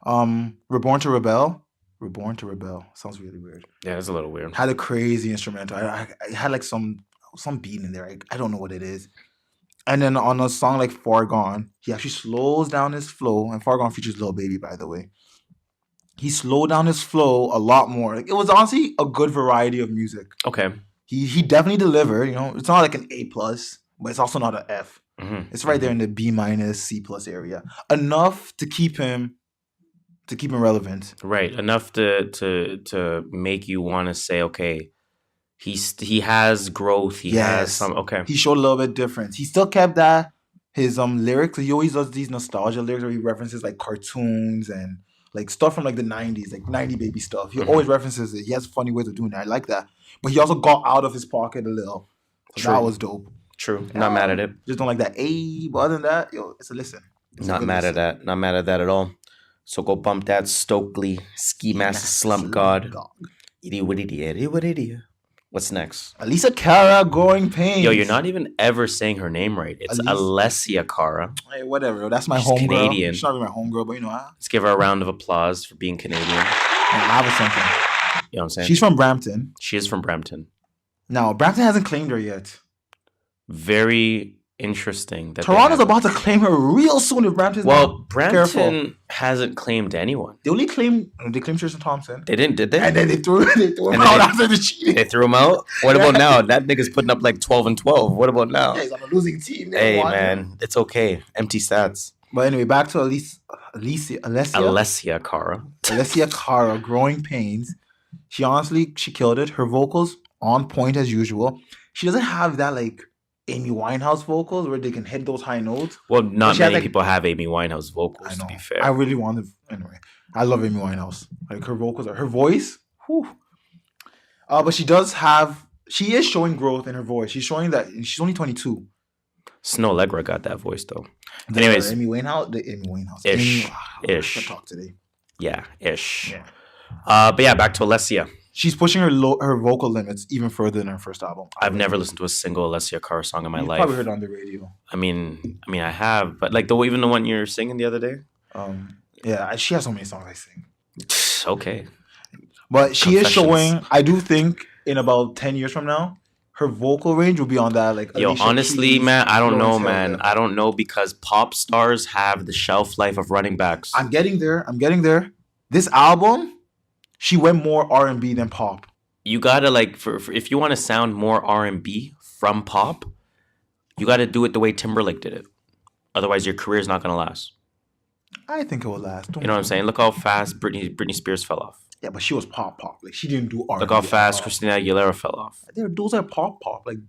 Reborn to Rebel. Reborn to Rebel sounds really weird. Yeah, it's a little weird. Had a crazy instrumental. I had like some beat in there. I don't know what it is. And then on a song like Far Gone, he actually slows down his flow. And Far Gone features Lil Baby, by the way. He slowed down his flow a lot more. Like, it was honestly a good variety of music. Okay. He definitely delivered. You know, it's not like an A plus, but it's also not an F. Mm-hmm. It's right there in the B minus C plus area. Enough to keep him relevant. Right. Enough to make you want to say, okay, he has growth. He has some. Okay. He showed a little bit difference. He still kept his lyrics. He always does these nostalgia lyrics where he references like cartoons and like stuff from like the 90s, like 90 baby stuff. He always references it. He has funny ways of doing that. I like that. But he also got out of his pocket a little. So that was dope. True. Yeah, not mad at it. Just don't like that. But other than that, it's a listen. Not mad at that. Not mad at that at all. So go bump that Stokeley, Mask The Slump God. What's next? Alessia Cara, Growing Pains. Yo, you're not even ever saying her name right. It's Alessia Cara. Hey, whatever. That's my homegirl. Canadian. She's not even my homegirl, but you know. Let's give her a round of applause for being Canadian. I have something. You know what I'm saying? She's from Brampton. She is from Brampton. Now, Brampton hasn't claimed her yet. Very interesting. That Toronto's about to claim her real soon if Brampton's not Brampton careful. Hasn't claimed anyone. They claimed Tristan Thompson. They didn't, did they? And then they threw him out after the cheating. They threw him out? What about now? That nigga's putting up like 12-12. What about now? Yeah, he's on a losing team. Hey, man. It's okay. Empty stats. But anyway, back to Alessia Cara. Alessia Cara, Growing Pains. She killed it. Her vocals on point as usual. She doesn't have that like Amy Winehouse vocals where they can hit those high notes. Well, not many people have Amy Winehouse vocals, to be fair. I really wanted... Anyway, I love Amy Winehouse. Like, her vocals her voice. Whew. But she is showing growth in her voice. She's showing that she's only 22. Snow Allegra got that voice, though. Anyways. Amy Winehouse. Ish. Talk today. Yeah, ish. Yeah. But yeah, back to Alessia. She's pushing her vocal limits even further than her first album. I've never listened to a single Alessia Cara song in my life. Probably heard it on the radio. I mean, I have, but like even the one you're singing the other day. Yeah, she has so many songs I sing. Okay, but she is showing. I do think in about 10 years from now, her vocal range will be on that. Like, yo, honestly, man, I don't know, man. I don't know because pop stars have the shelf life of running backs. I'm getting there. This album. She went more R&B than pop. You gotta like for if you want to sound more R&B from pop, you gotta do it the way Timberlake did it. Otherwise, your career is not gonna last. I think it will last. You know what I'm saying? Look how fast Britney Spears fell off. Yeah, but she was pop. Like, she didn't do R&B. Look how fast Christina Aguilera fell off. Those are pop. Like,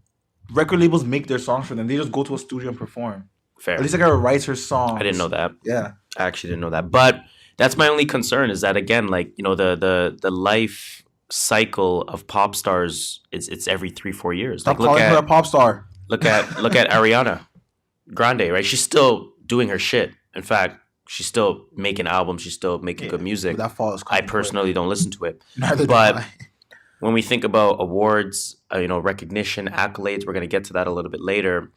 record labels make their songs for them. They just go to a studio and perform. Fair. Alessia Cara writes her songs. I didn't know that. Yeah, I actually didn't know that, but. That's my only concern is that, again, like, you know, the life cycle of pop stars, it's every 3-4 years. Stop calling her a pop star. Look at Ariana Grande, right? She's still doing her shit. In fact, she's still making albums. She's still making good music. That falls. I personally don't listen to it. Neither but do I. When we think about awards, recognition, accolades, we're going to get to that a little bit later.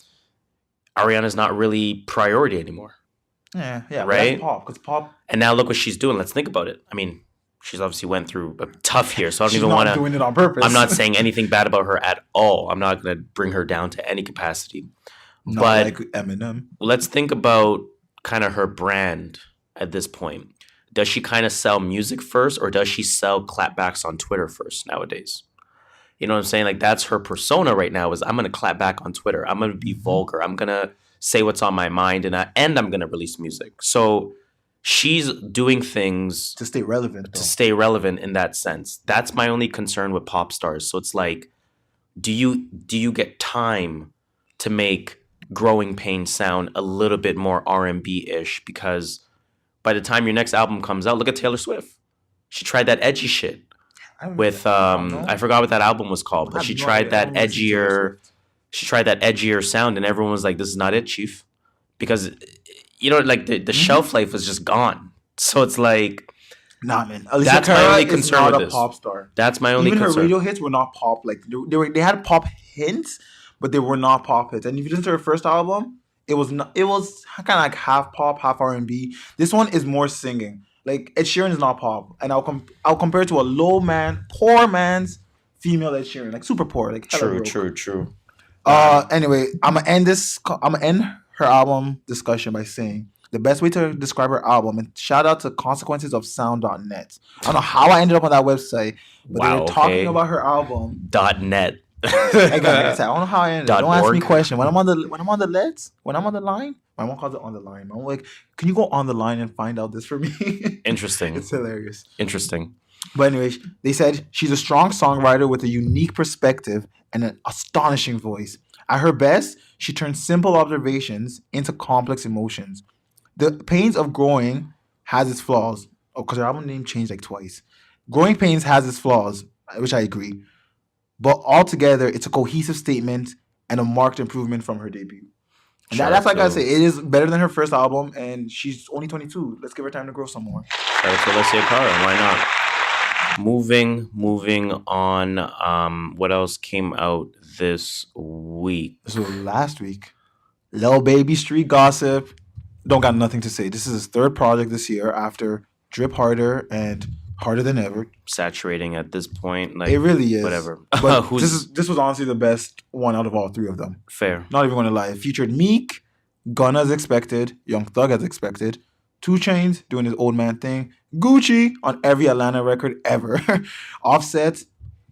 Ariana's not really priority anymore. Yeah, right. Because pop. And now look what she's doing. Let's think about it. I mean, she's obviously went through a tough year, so I don't even want to. She's not doing it on purpose. I'm not saying anything bad about her at all. I'm not going to bring her down to any capacity. Not but like Eminem. Let's think about kind of her brand at this point. Does she kind of sell music first, or does she sell clapbacks on Twitter first nowadays? You know what I'm saying? Like, that's her persona right now. Is I'm going to clap back on Twitter. I'm going to be vulgar. I'm going to say what's on my mind, and I'm going to release music. So she's doing things to stay relevant. To stay relevant in that sense. That's my only concern with pop stars. So it's like, do you get time to make Growing Pains sound a little bit more R&B-ish? Because by the time your next album comes out, look at Taylor Swift. She tried that edgy shit with I forgot what that album was called, but she tried that edgier. She tried that edgier sound, and everyone was like, "This is not it, Chief," because like the shelf life was just gone. So it's like, nah, man. That's my only concern with this. Pop star. That's my only concern. Even her radio hits were not pop. Like they had pop hints, but they were not pop hits. And if you listen to her first album, it was kind of like half pop, half R&B. This one is more singing. Like Ed Sheeran is not pop, and I'll compare it to a poor man's female Ed Sheeran, like super poor, like hella broke. True. Anyway, I'm gonna end her album discussion by saying the best way to describe her album, and shout out to consequencesofsound.net. I don't know how I ended up on that website, but they were talking about her album. .net. Again, I don't know how I ended. Don't ask me questions. When I'm on the line, my mom calls it on the line. I'm like, can you go on the line and find out this for me? Interesting. It's hilarious. Interesting. But anyway, they said she's a strong songwriter with a unique perspective and an astonishing voice. At her best, she turns simple observations into complex emotions. The Pains of Growing has its flaws. Oh, because her album name changed like twice. Growing Pains has its flaws, which I agree. But altogether, it's a cohesive statement and a marked improvement from her debut. And that's like I say, it is better than her first album, and she's only 22. Let's give her time to grow some more. Shout out to Alessia Cara. Why not? Moving on. What else came out this week? This was last week. Lil Baby Street Gossip. Don't got nothing to say. This is his third project this year after Drip Harder and Harder Than Ever. Saturating at this point. Like, it really is. Whatever. But this was honestly the best one out of all three of them. Fair. Not even going to lie. It featured Meek, Gunna as expected, Young Thug as expected, 2 Chainz doing his old man thing, Gucci on every Atlanta record ever, Offset,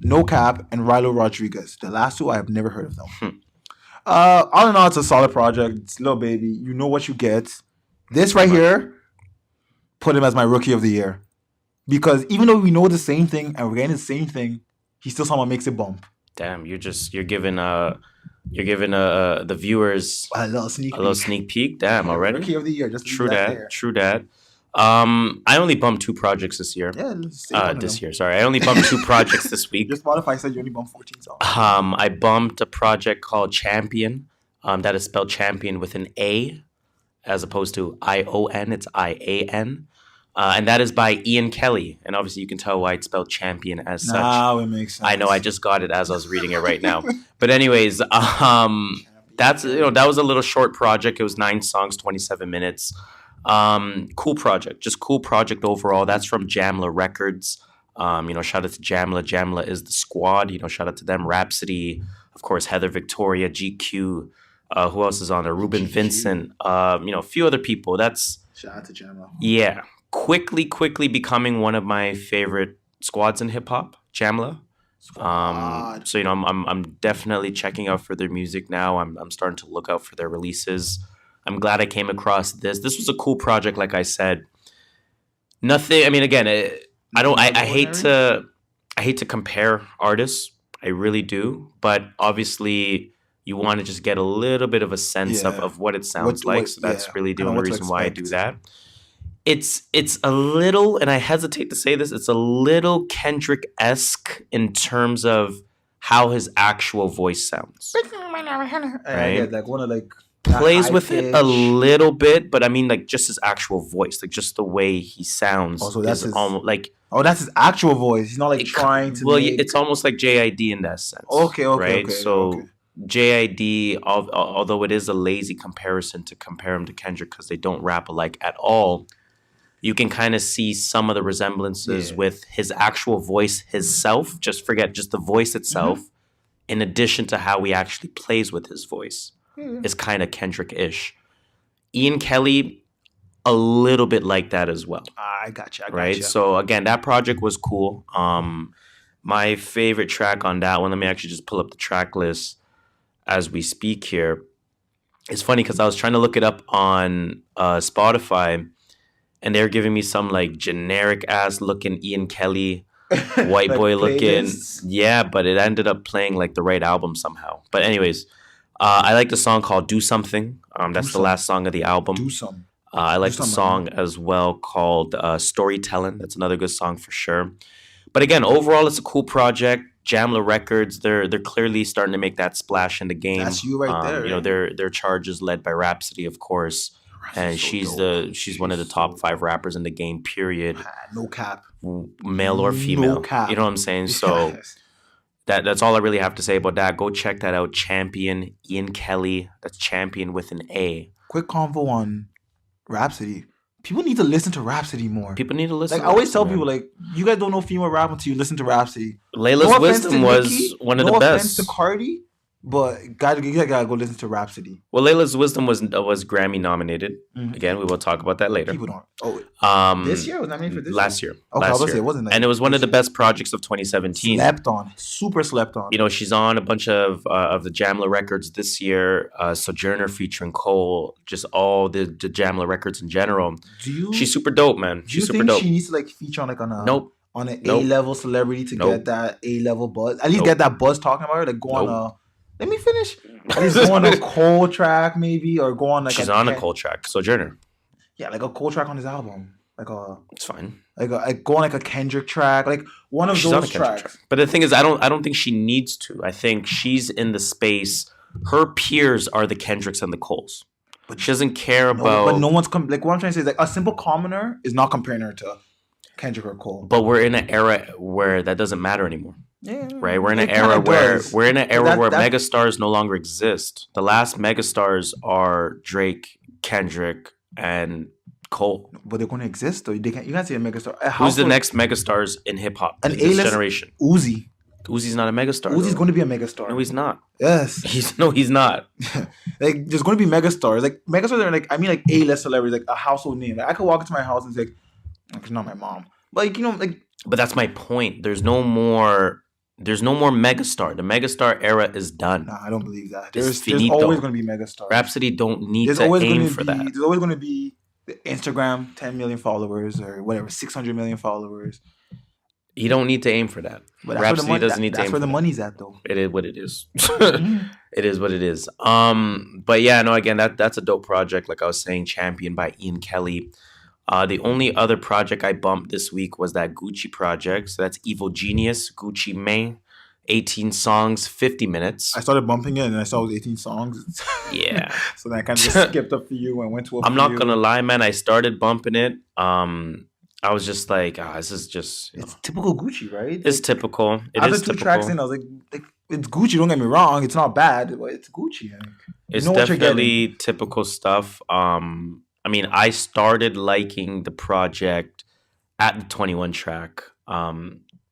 No Cap, and Rilo Rodriguez. The last two, I have never heard of them. All in all, it's a solid project. It's Lil Baby. You know what you get. This right here, put him as my Rookie of the Year. Because even though we know the same thing and we're getting the same thing, he still somehow makes it bump. Damn, you're giving the viewers a little sneak peek. Damn, already. Rookie of the Year. Just true that. I only bumped 2 projects this year. Yeah, this year. Sorry, I only bumped 2 projects this week. Your Spotify said you only bumped 14 songs. I bumped a project called Champion. That is spelled Champion with an A, as opposed to ION. It's IAN. And that is by Ian Kelly. And obviously you can tell why it's spelled Champion as such. Now it makes sense. I know, I just got it as I was reading it right now. But anyways, that was a little short project. It was 9 songs, 27 minutes. Cool project. Just cool project overall. That's from Jamla Records. Shout out to Jamla. Jamla is the squad. Shout out to them. Rhapsody, of course, Heather Victoria, GQ. Who else is on there? Ruben Vincent. A few other people. Shout out to Jamla. Yeah. Quickly becoming one of my favorite squads in hip hop, Jamla. So I'm definitely checking out for their music now. I'm starting to look out for their releases. I'm glad I came across this. This was a cool project, like I said. Nothing. I mean, again, I hate to compare artists. I really do, but obviously you want to just get a little bit of a sense of what it sounds like. So that's really the only reason why I do that. It's a little, and I hesitate to say this, it's a little Kendrick-esque in terms of how his actual voice sounds. Right? Like one of like plays with it a little bit, but I mean like just his actual voice, like just the way he sounds. Also, that's almost like that's his actual voice. He's not like trying to. Well, it's almost like JID in that sense. Okay. So JID, although it is a lazy comparison to compare him to Kendrick because they don't rap alike at all, you can kind of see some of the resemblances with his actual voice, himself. Just forget just the voice itself, in addition to how he actually plays with his voice, is kind of Kendrick-ish. Ian Kelly, a little bit like that as well. I gotcha. Right? So again, that project was cool. My favorite track on that one, let me actually just pull up the track list as we speak here. It's funny because I was trying to look it up on Spotify, and they're giving me some like generic ass looking Ian Kelly, white like boy looking. Yeah, but it ended up playing like the right album somehow. But anyways, I like the song called Do Something. That's the last song of the album. Do Something. I like the song as well called Storytelling. That's another good song for sure. But again, overall, it's a cool project. Jamla Records, they're clearly starting to make that splash in the game. That's you right there. Their charge is led by Rhapsody, of course. And she's one of the top 5 rappers in the game, period. No cap. Male or female. No cap. You know what I'm saying? So that's all I really have to say about that. Go check that out. Champion, Ian Kelly. That's Champion with an A. Quick convo on Rhapsody. people need to listen to Rhapsody more. People need to listen. Like I always tell people, like you guys don't know female rap until you listen to Rhapsody. Layla's Wisdom was one of the best. No offense to Cardi, but you gotta go listen to Rhapsody. Well, Layla's Wisdom was Grammy nominated. Again, we will talk about that later. People don't. This year was nominated for this. Last year. Okay, last year. It wasn't. And it was one of the best projects of 2017. Super slept on. You know, she's on a bunch of the Jamla records this year. Sojourner featuring Cole, just all the Jamla records in general. She's super dope, man. She's super dope. Do you think she needs to like feature on like on an A-level celebrity to get that A-level buzz? At least get that buzz talking about her. Like go on a. Let me finish. At least go on a Cole track, maybe, or go on like. She's on a Cole track. Sojourner. Yeah, like a Cole track on his album. It's fine. Like go on like a Kendrick track, like one of those tracks. But the thing is, I don't think she needs to. I think she's in the space. Her peers are the Kendricks and the Coles. But she doesn't care about. But no one's like what I'm trying to say is like a simple commoner is not comparing her to Kendrick or Cole. But we're in an era where that doesn't matter anymore. Yeah, right. We're in an era where megastars no longer exist. The last megastars are Drake, Kendrick, and Cole. But they're going to exist though. You can't say a megastar. Who's the next megastars in hip hop in this generation? Uzi. Uzi's not a megastar. Uzi's going to be a megastar. No, he's not. Yes. He's not. Like there's going to be megastars. Like megastars are like like A-list celebrities, like a household name. Like I could walk into my house and say, "It's not my mom." But like like. But that's my point. There's no more megastar. The megastar era is done. Nah, I don't believe that. There's always going to be megastars. Rhapsody don't need to aim for that. There's always going to be the Instagram 10 million followers or whatever 600 million followers. You don't need to aim for that. But Rhapsody doesn't need to aim for that. That's where the money's at, though. It is what it is. It is what it is. But yeah, no. Again, that's a dope project. Like I was saying, Champion by Ian Kelly. The only other project I bumped this week was that Gucci project. So that's Evil Genius, Gucci Mane. 18 songs, 50 minutes. I started bumping it and I saw it was 18 songs. Yeah. So then I kind of just skipped a few and went to a few. I'm not going to lie, man. I started bumping it. I was just like, this is just... It's typical Gucci, right? It's typical. It is typical. 2 tracks in, I was like, it's Gucci. Don't get me wrong. It's not bad, but it's Gucci. It's definitely typical stuff. I mean, I started liking the project at the 21 track.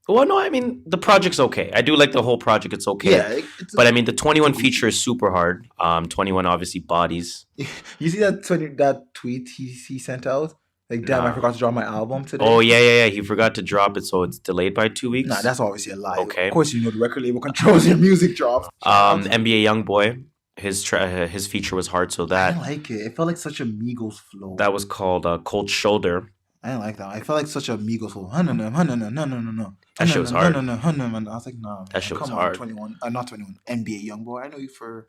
Well, no, I mean, the project's okay. I do like the whole project. It's okay. Yeah, but I mean, the 21 feature is super hard. 21 obviously bodies. You see that tweet he sent out? Like, damn, I forgot to drop my album today. Oh, yeah. He forgot to drop it, so it's delayed by 2 weeks. Nah, that's obviously a lie. Okay. Of course, you know the record label controls your music drops. NBA Youngboy. His feature was hard, so that... I didn't like it. It felt like such a Migos flow. That was called Cold Shoulder. I didn't like that. I felt like such a Migos flow. No. That shit was hard. I was like, no. That shit was hard. 21. Not 21. NBA Youngboy. I know you for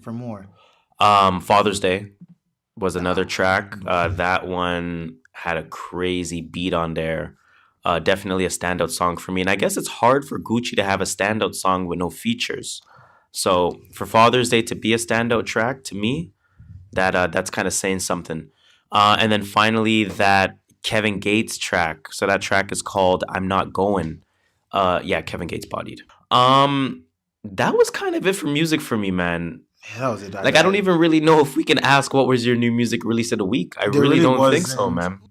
more. Father's Day was another track. That one had a crazy beat on there. Definitely a standout song for me. And I guess it's hard for Gucci to have a standout song with no features. So for Father's Day to be a standout track, to me, that's kind of saying something. And then finally, that Kevin Gates track. So that track is called I'm Not Going. Yeah, Kevin Gates bodied. That was kind of it for music for me, man. Yeah, that was it. Like, I don't even really know if we can ask what was your new music release of the week. I really don't think so, man.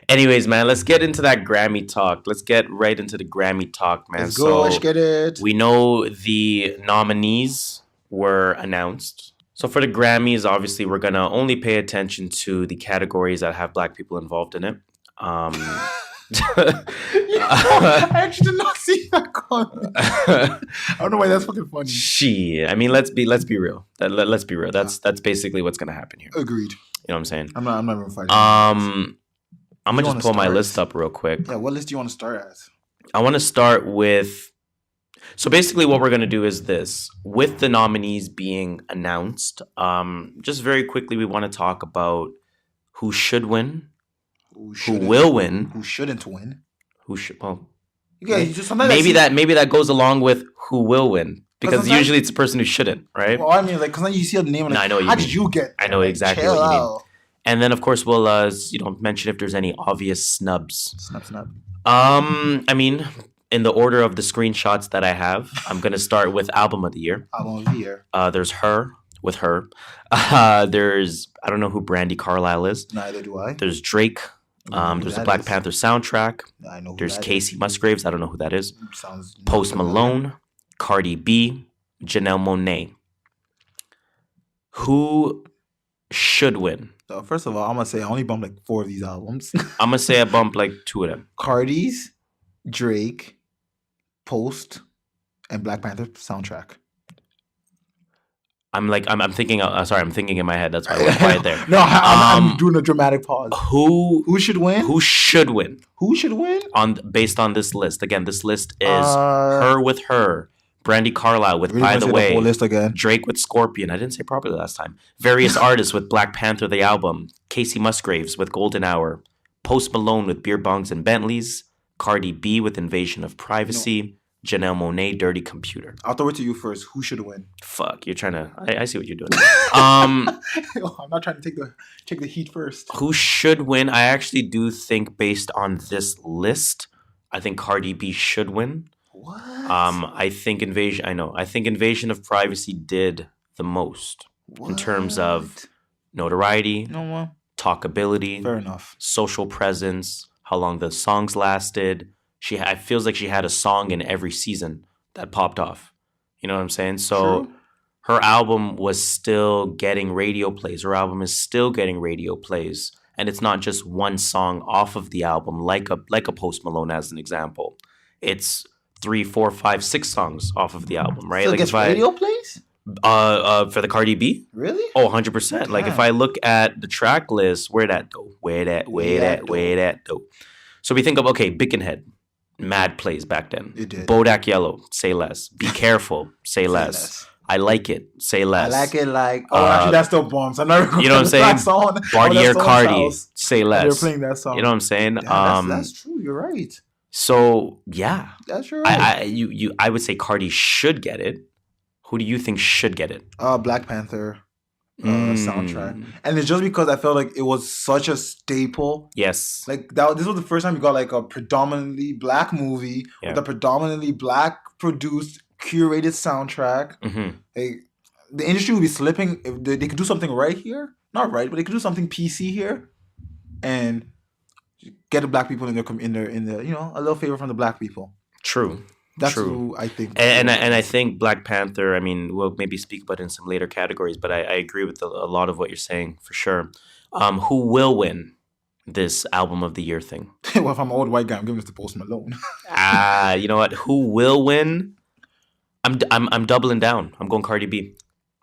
Anyways, man, let's get into that Grammy talk. Let's get right into the Grammy talk, man. Let's get it. We know the nominees were announced. So for the Grammys, obviously, we're going to only pay attention to the categories that have Black people involved in it. I actually did not see that comment. I don't know why that's fucking funny. Shit. I mean, let's be real. Let's be real. That's basically what's going to happen here. Agreed. You know what I'm saying? I'm not even fighting. I'm going to just pull my list up real quick. Yeah, what list do you want to start at? I want to start with... So basically what we're going to do is this. With the nominees being announced, just very quickly, we want to talk about who should win, who will win, who shouldn't win, well, maybe that goes along with who will win. Because usually it's the person who shouldn't, right? Well, I mean, like, because then you see a name and like, how did you get? I know exactly what you mean. And then, of course, we'll mention if there's any obvious snubs. Snub. I mean, in the order of the screenshots that I have, I'm gonna start with Album of the Year. Album of the Year. There's Her, with her. There's I don't know who Brandy Carlisle is. Neither do I. There's Drake. There's a Black Panther soundtrack. I know who There's that Casey is. Musgraves. I don't know who that is. Sounds Post familiar. Malone, Cardi B, Janelle Monáe. Who should win? So first of all, I'm gonna say I only bumped like 4 of these albums. I'm gonna say I bumped like 2 of them. Cardi's, Drake, Post, and Black Panther soundtrack. I'm thinking. Sorry, I'm thinking in my head. That's why I went quiet there. No, I'm doing a dramatic pause. Who should win? Who should win? Who should win? Based on this list. Again, this list is her with her, Brandy Carlisle with really By the Way, whole list again. Drake with Scorpion. I didn't say properly last time. Various artists with Black Panther the album, Casey Musgraves with Golden Hour, Post Malone with Beer Bongs and Bentleys, Cardi B with Invasion of Privacy, Janelle Monáe, Dirty Computer. I'll throw it to you first. Who should win? Fuck, you're trying to. I see what you're doing. I'm not trying to take the heat first. Who should win? I actually do think, based on this list, I think Cardi B should win. What? I think Invasion of Privacy did the most in terms of notoriety, talkability, fair enough, social presence, how long the songs lasted. It feels like she had a song in every season that popped off. You know what I'm saying? So True. Her album was still getting radio plays. Her album is still getting radio plays. And it's not just one song off of the album, like a Post Malone as an example. It's 3, 4, 5, 6 songs off of the album, right? So it gets radio plays? For the Cardi B? Really? Oh, 100%. Like if I look at the track list, where that go? So we think of, okay, Bickenhead, mad plays back then. It did. Bodak Yellow, say less. Be Careful, say less. I Like It, say less. I like it like... Oh, actually, that still bombs. I'm not... You know what I'm saying? Bartier Cardi, say less. They're playing that song. You know what I'm saying? Yeah, that's true. You're right. So, yeah. That's right. I would say Cardi should get it. Who do you think should get it? Black Panther soundtrack. And it's just because I felt like it was such a staple. Yes. Like, this was the first time you got like a predominantly black movie with a predominantly black produced, curated soundtrack. Mm-hmm. Like, the industry would be slipping if they could do something right here. Not right, but they could do something PC here. And get the black people in the a little favor from the black people. True. That's True. who I think. And I think Black Panther, I mean, we'll maybe speak about it in some later categories, but I agree with a lot of what you're saying for sure. Who will win this album of the year thing? Well, if I'm an old white guy, I'm giving this to Post Malone. You know what? Who will win? I'm doubling down. I'm going Cardi B.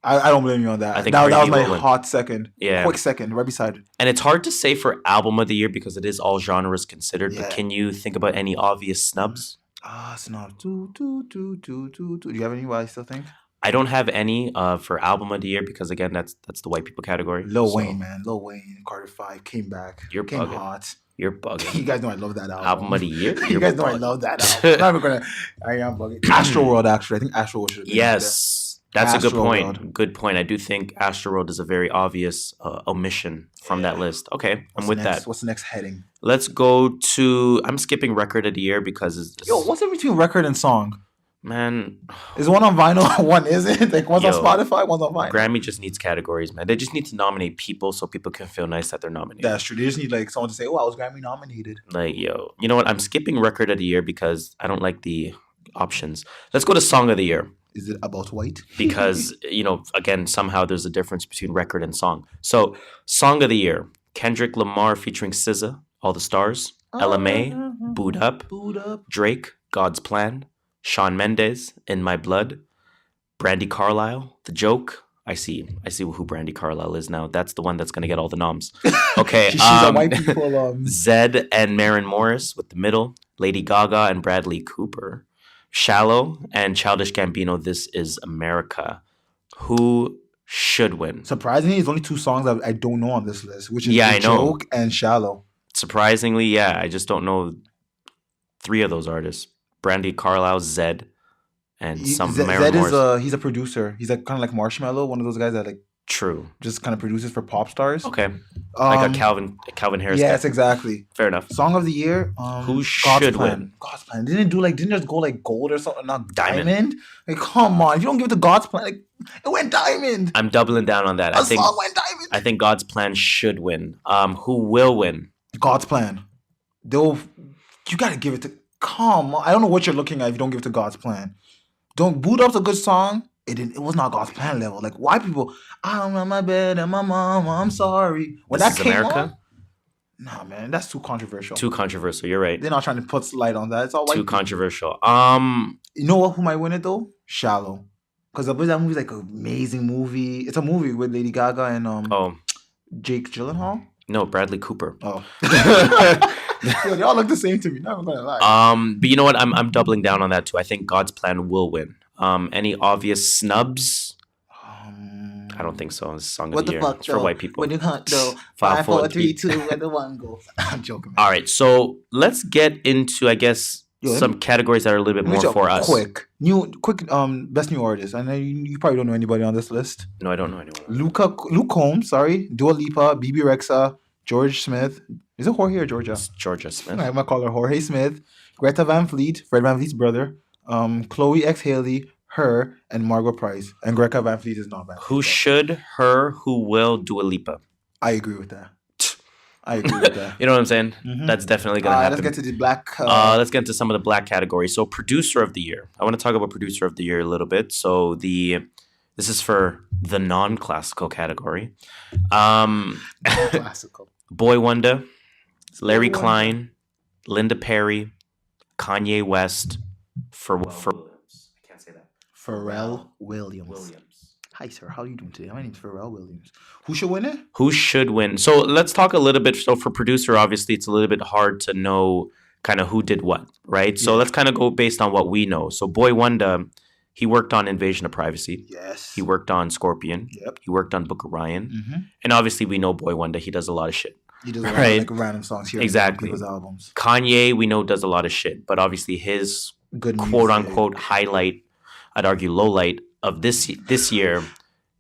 I don't blame you on that. I think that was my win. hot second. Yeah. Quick second, right beside it. And it's hard to say for album of the year because it is all genres considered, but can you think about any obvious snubs? Snub. Do you have any? What I still think? I don't have any for album of the year because again, that's the white people category. Lil Wayne, man. Lil Wayne, Carter 5 came back. Came bugging. Hot. You're bugging. You guys know I love that album. Album of the year? You guys know I love that album. I am bugging. Astro World, actually. I think Astro World should have been Yes. That's a good point. World. Good point. I do think Astro World is a very obvious omission from that list. Okay, I'm with that. What's the next heading? Let's go to... I'm skipping record of the year because... what's in between record and song? Man... Is one on vinyl? One isn't? Like one's on Spotify, one's on vinyl. Grammy just needs categories, man. They just need to nominate people so people can feel nice that they're nominated. That's true. They just need like someone to say, oh, I was Grammy nominated. Like, you know what? I'm skipping record of the year because I don't like the options. Let's go to song of the year. Is it about white? Because, again, somehow there's a difference between record and song. So, song of the year. Kendrick Lamar featuring SZA, All the Stars. LMA, Boot Up. Drake, God's Plan. Shawn Mendes, In My Blood. Brandy Carlisle, The Joke. I see who Brandy Carlisle is now. That's the one that's going to get all the noms. Okay. She's a white people. Zed and Maren Morris with The Middle. Lady Gaga and Bradley Cooper. Shallow and Childish Gambino, This Is America. Who should win? Surprisingly, there's only 2 songs that I don't know on this list, which is The Joke and Shallow. Surprisingly, yeah. I just don't know 3 of those artists. Brandy Carlisle, Zed, and Maren Morris. He's a producer. He's like kind of like Marshmello, one of those guys that like True. Just kind of produces for pop stars. Okay. Like a Calvin Harris. Yes, guy. exactly. Fair enough. Song of the year. Who should win? God's Plan. Didn't just go like gold or something? Not Diamond. Like, come on. If you don't give it to God's Plan, like, it went diamond. I'm doubling down on that. A song went diamond. I think God's Plan should win. Who will win? God's Plan. You gotta give it to. Come on. I don't know what you're looking at if you don't give it to God's Plan. Don't Boot Up's a good song. It was not God's Plan level. Like, why people? I'm on my bed and my mom. I'm sorry. When This that is came America? on, nah, man, that's too controversial. Too controversial. You're right. They're not trying to put light on that. It's all white. Too people. controversial. You know what? Who might win it though? Shallow, because that movie's like an amazing movie. It's a movie with Lady Gaga and Jake Gyllenhaal. No, Bradley Cooper. Oh, they all look the same to me. Not gonna lie. But you know what? I'm doubling down on that too. I think God's Plan will win. Any obvious snubs? I don't think so. It's Song of the Year. It's for white people. When you hunt though, 5, 4, 3, 2, where the one goes. I'm joking. Man. All right, so let's get into, I guess, some categories that are a little bit more for us. Quick, best new artist. I know you probably don't know anybody on this list. No, I don't know anyone. Luke Combs, sorry, Dua Lipa, BB Rexa, George Smith. Is it Jorge or Georgia? It's Georgia Smith. I'm gonna call her Jorge Smith. Greta Van Fleet, Fred Van Fleet's brother. Chloe X Haley, her, and Margot Price. And Greta Van Fleet is not bad. Who should, her, who will, Dua Lipa? I agree with that. I agree with that. You know what I'm saying? Mm-hmm. That's definitely going to happen. Let's get to the black. Let's get into some of the black categories. So, Producer of the Year. I want to talk about Producer of the Year a little bit. So, this is for the non-classical category. Classical. Boy Wonder, Larry Klein, Linda Perry, Kanye West, I can't say that. Pharrell Williams. Hi, sir. How are you doing today? My name's Pharrell Williams. Who should win it? Who should win? So let's talk a little bit. So for producer, obviously, it's a little bit hard to know kind of who did what, right? So let's kind of go based on what we know. So Boy Wonder, he worked on Invasion of Privacy. Yes. He worked on Scorpion. Yep. He worked on Book of Ryan. And obviously, we know Boy Wonder. He does a lot of shit. He does a lot of like random songs here. Exactly. People's albums. Kanye, we know, does a lot of shit. But obviously, his good quote-unquote highlight, I'd argue low light, of this year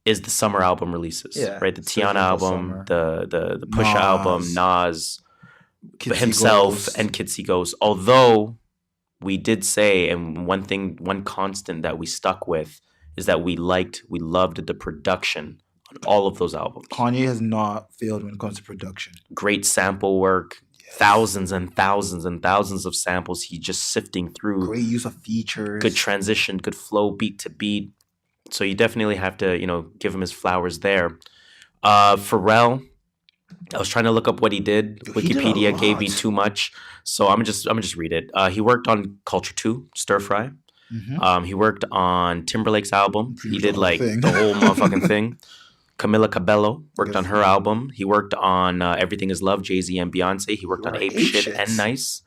is the summer album releases, right? The Tiana album, the Pusha album, Nas, himself, and Kitsy Ghost. Although we did say, and one constant that we stuck with is that we loved the production on all of those albums. Kanye has not failed when it comes to production. Great sample work. Thousands and thousands and thousands of samples. He's just sifting through. Great use of features. Good transition, good flow, beat to beat. So you definitely have to, give him his flowers there. Pharrell, I was trying to look up what he did. Wikipedia gave me too much, so I'm just read it. He worked on Culture 2, Stir Fry. He worked on Timberlake's album. He did like the whole motherfucking thing. Camila Cabello worked on her album. He worked on Everything Is Love, Jay-Z and Beyonce. He worked on Ape Shit and Nice.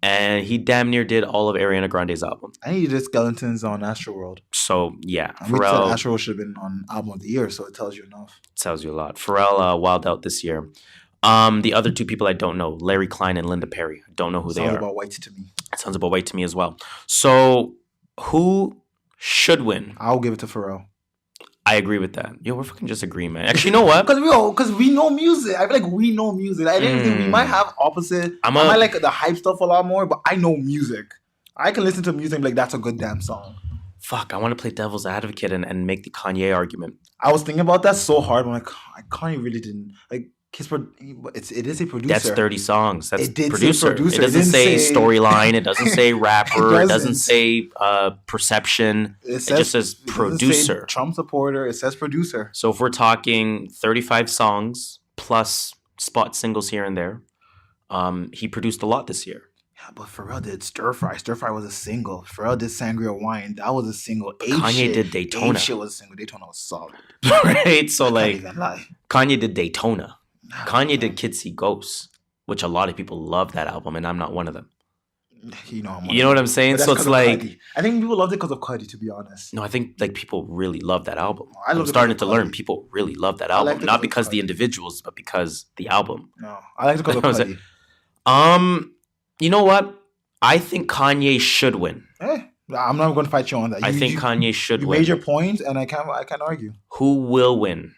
And he damn near did all of Ariana Grande's album. And he did Skeletons on Astroworld. So, yeah. Pharrell. Astroworld should have been on Album of the Year, so it tells you enough. It tells you a lot. Pharrell wilded out this year. The other two people I don't know, Larry Klein and Linda Perry. I don't know who they are. Sounds about white to me. It sounds about white to me as well. So, who should win? I'll give it to Pharrell. I agree with that. Yo, we're fucking just agreeing, man. Actually, you know what? Because we know music. I feel like we know music. I didn't think we might have opposite. I might like the hype stuff a lot more, but I know music. I can listen to music and be like, that's a good damn song. Fuck, I want to play devil's advocate and make the Kanye argument. I was thinking about that so hard. I'm like, Kanye really didn't like. It is a producer. That's 30 songs. That's producer. It doesn't say storyline. It doesn't say rapper. It doesn't say perception. It just says producer. Say Trump supporter. It says producer. So if we're talking 35 songs plus spot singles here and there, he produced a lot this year. Yeah, but Pharrell did Stir Fry. Stir Fry was a single. Pharrell did Sangria Wine. That was a single. Kanye did Daytona. Ape Shit was a single. Daytona was solid. Right? So I can't even lie. Kanye did Daytona. Kanye did Kitsy Ghost, which a lot of people love that album, and I'm not one of them. You know what I'm saying? So it's like Cudi. I think people loved it because of Cudi, to be honest. No, I think like people really love that album. I'm starting to learn people really love that album, not because the individuals, but because the album. No, I like it because of Cudi. You know what? I think Kanye should win. I'm not going to fight you on that. I think Kanye should win. You made your point, and I can't argue. Who will win?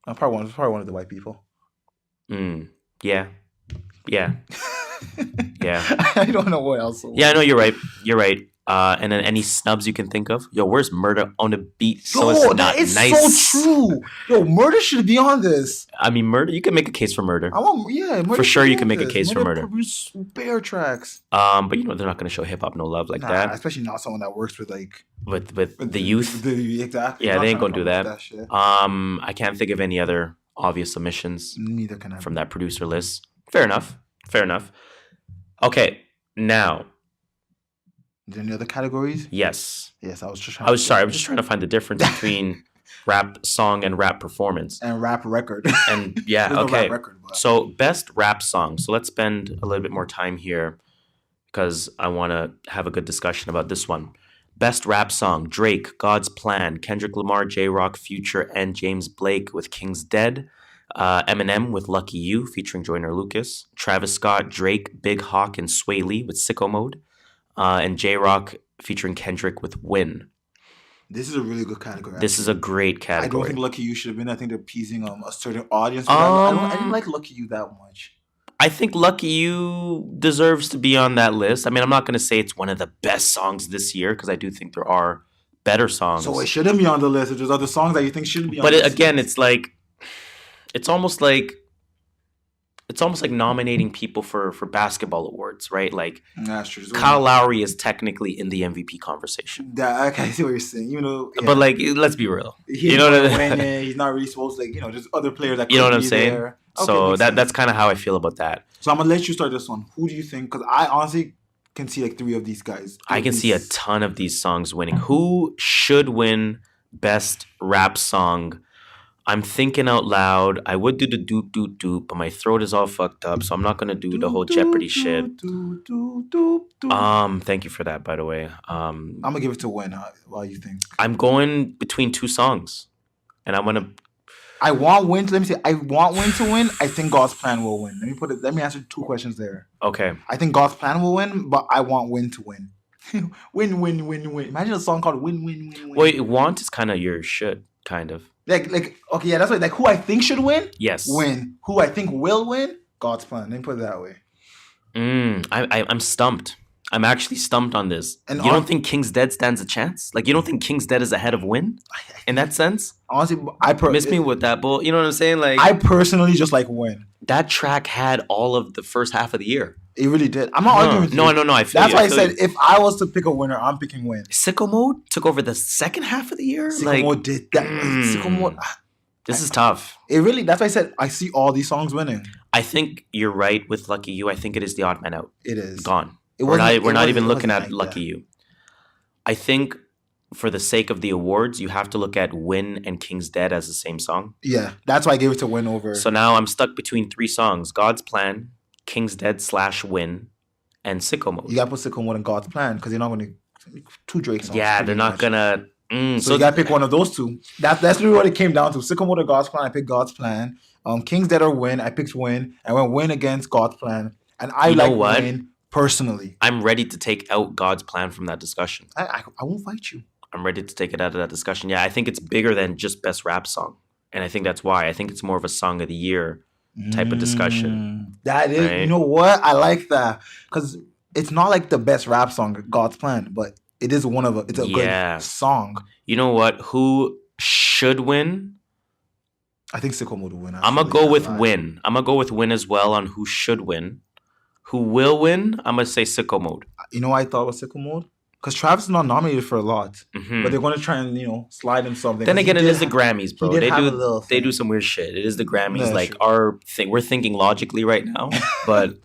Probably one of the white people. Yeah. Yeah. I don't know what else. Yeah, no, you're right. You're right. And then any snubs you can think of? Yo, where's Murder on the Beat? So it's not that is nice. so true. Yo, Murder should be on this. I mean, Murder. You can make a case for Murder. Murder for sure. You can make a case for Murder. Produce bare tracks. But they're not going to show hip hop no love like that. Especially not someone that works with the youth. Exactly. Yeah, they ain't gonna do that. I can't think of any other obvious submissions. Neither can I. From that producer list. Fair enough. Okay, now. Is there any other categories? Yes. I was just trying to find the difference between rap song and rap performance. And rap record. And yeah, okay. No record, so best rap song. So let's spend a little bit more time here because I want to have a good discussion about this one. Best rap song: Drake, God's Plan, Kendrick Lamar, J-Rock, Future, and James Blake with King's Dead. Eminem with Lucky You featuring Joyner Lucas. Travis Scott, Drake, Big Hawk, and Sway Lee with Sicko Mode. And J-Rock featuring Kendrick with Win. This is a really good category. This is a great category. I don't think Lucky You should have been. I think they're appeasing a certain audience. I didn't like Lucky You that much. I think Lucky You deserves to be on that list. I mean, I'm not going to say it's one of the best songs this year because I do think there are better songs. So it shouldn't be on the list. If there's other songs that you think shouldn't be on the list. But again, it's almost like nominating people for basketball awards, right? Like, that's true. Kyle Lowry is technically in the MVP conversation. I see what you're saying. But like, let's be real. He's not really supposed to. There's other players that could be there. You know what I'm saying? Okay, so that's kind of how I feel about that. So I'm gonna let you start this one. Who do you think? Because I honestly can see like three of these guys. I can see a ton of these songs winning. Who should win best rap song? I'm thinking out loud. I would do the doop doop doop, but my throat is all fucked up, so I'm not gonna do the whole Jeopardy shit. Thank you for that, by the way. I'm gonna give it to Win. While you think, I'm going between two songs, and I'm gonna. I want Win to win. I think God's Plan will win. Let me answer two questions there. Okay. I think God's Plan will win, but I want Win to win. Win. Imagine a song called Win. Wait, want is kind of your shit, kind of. Okay, yeah, that's right. Like who I think should win? Yes. Win. Who I think will win? God's Plan. Let me put it that way. I'm stumped. I'm actually stumped on this. And you don't think King's Dead stands a chance? Like, you don't think King's Dead is ahead of Win in that sense? Honestly, miss me with that bull. You know what I'm saying? Like, I personally just like Win. That track had all of the first half of the year. It really did. I'm not arguing with you. No. That's why I said if I was to pick a winner, I'm picking Win. Sicko Mode took over the second half of the year. Sicko Mode did that. Sicko Mode. This is tough. That's why I said I see all these songs winning. I think you're right with Lucky You. I think it is the odd man out. It is gone. We're not even looking at Lucky You. I think for the sake of the awards, you have to look at Win and King's Dead as the same song. Yeah, that's why I gave it to Win over. So now I'm stuck between three songs: God's Plan, King's Dead / Win, and Sicko Mode. You gotta put Sicko Mode and God's Plan because you're not gonna two Drake songs. Yeah, they're not gonna. So you gotta pick one of those two. That's really what it came down to. Sicko Mode or God's Plan. I picked God's Plan. King's Dead or Win. I picked Win. I went Win against God's Plan, and I like Win personally. I'm ready to take out God's Plan from that discussion. I won't fight you. I'm ready to take it out of that discussion. Yeah, I think it's bigger than just best rap song, and I think that's why. I think it's more of a song of the year type of discussion. That is, right? You know what? I like that because it's not like the best rap song, God's Plan, but it is it's a good song. You know what? Who should win? I think Sicko Mode will win. I'm gonna go with Win. I'm gonna go with Win as well on who should win. Who will win? I'm gonna say Sicko Mode. You know what I thought was Sicko Mode? Because Travis is not nominated for a lot, but they're going to try and slide him something. Then again, it is the Grammys, bro. They do some weird shit. It is the Grammys, our thing. We're thinking logically right now, but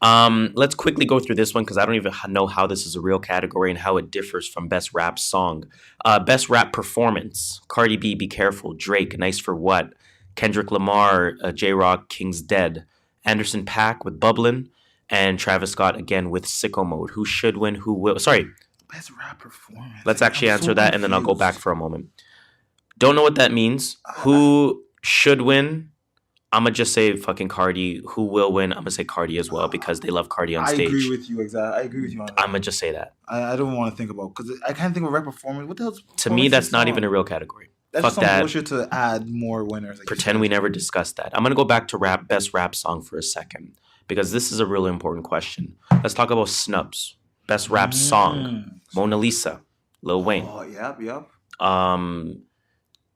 let's quickly go through this one because I don't even know how this is a real category and how it differs from best rap song. Best rap performance: Cardi B, Be Careful; Drake, Nice for What; Kendrick Lamar, J-Rock, King's Dead; Anderson .Paak with Bubblin'; and Travis Scott again with Sicko Mode. Who should win? Who will? Sorry. Best rap performance. Let's actually answer that, and then I'll go back for a moment. Don't know what that means. Who should win? I'm going to just say fucking Cardi. Who will win? I'm going to say Cardi as well because they love Cardi on stage. I agree with you, exactly. I agree with you on that. I'm going to just say that. I don't want to think about because I can't think of rap performance. What the hell? To me, that's not even a real category. That's Fuck some that. bullshit to add more winners. Like Pretend we never discussed that. I'm gonna go back to best rap song for a second because this is a really important question. Let's talk about snubs. Best rap song: Mona Lisa, Lil Wayne. Oh, yep.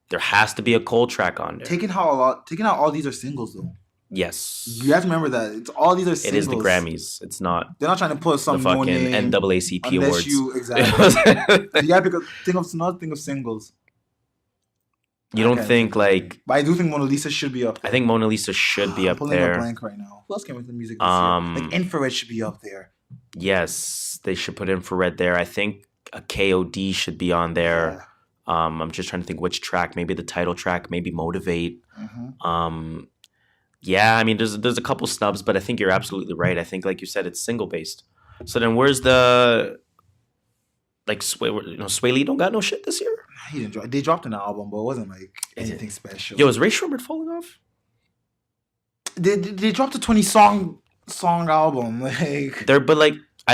There has to be a Cole track on there. Taking out all these are singles though. Yes. You have to remember that. It's all these are singles. It is the Grammys. It's not. They're not trying to put some the fucking no-name NAACP awards. Exactly. You gotta think of singles. You don't think like? But I do think Mona Lisa should be up there. I think Mona Lisa should be up pulling there. a blank right now. Who else came with the music this year? Like Infrared should be up there. Yes, they should put Infrared there. I think a KOD should be on there. Yeah. I'm just trying to think which track. Maybe the title track. Maybe Motivate. Yeah, I mean, there's a couple snubs, but I think you're absolutely right. I think, like you said, it's single based. So then, where's the Sway Lee don't got no shit this year? He didn't drop. They dropped an album, but it wasn't like anything special. Yo, is Ray Sherman falling off? They dropped a 20 song album. I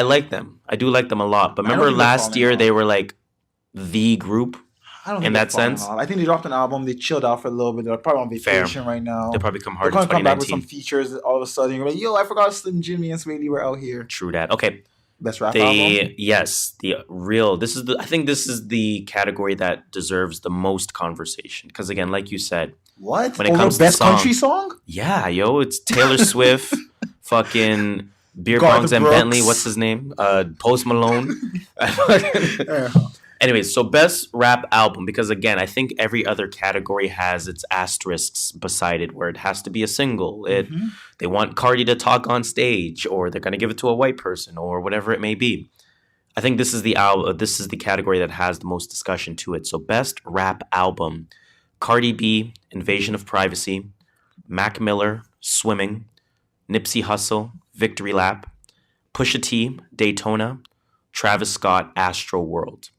like them. I do like them a lot. But remember last year they were like the group. I don't think in that sense. I think they dropped an album. They chilled out for a little bit. They're probably on vacation right now. They'll probably come hard in 2019. Come back with some features. All of a sudden, you're like, yo, I forgot Slim Jimmy and Sway Lee were out here. True that. Okay. Best rap album? Yes. I think this is the category that deserves the most conversation. Because again, like you said. What? When it comes best to country song? Yeah, yo. It's Taylor Swift, fucking Beer Bongs and Bentley. What's his name? Post Malone. Anyways, so best rap album, because again, I think every other category has its asterisks beside it where it has to be a single. They want Cardi to talk on stage, or they're going to give it to a white person, or whatever it may be. I think this is the category that has the most discussion to it. So best rap album: Cardi B, Invasion of Privacy; Mac Miller, Swimming; Nipsey Hussle, Victory Lap; Pusha T, Daytona; Travis Scott, Astro World.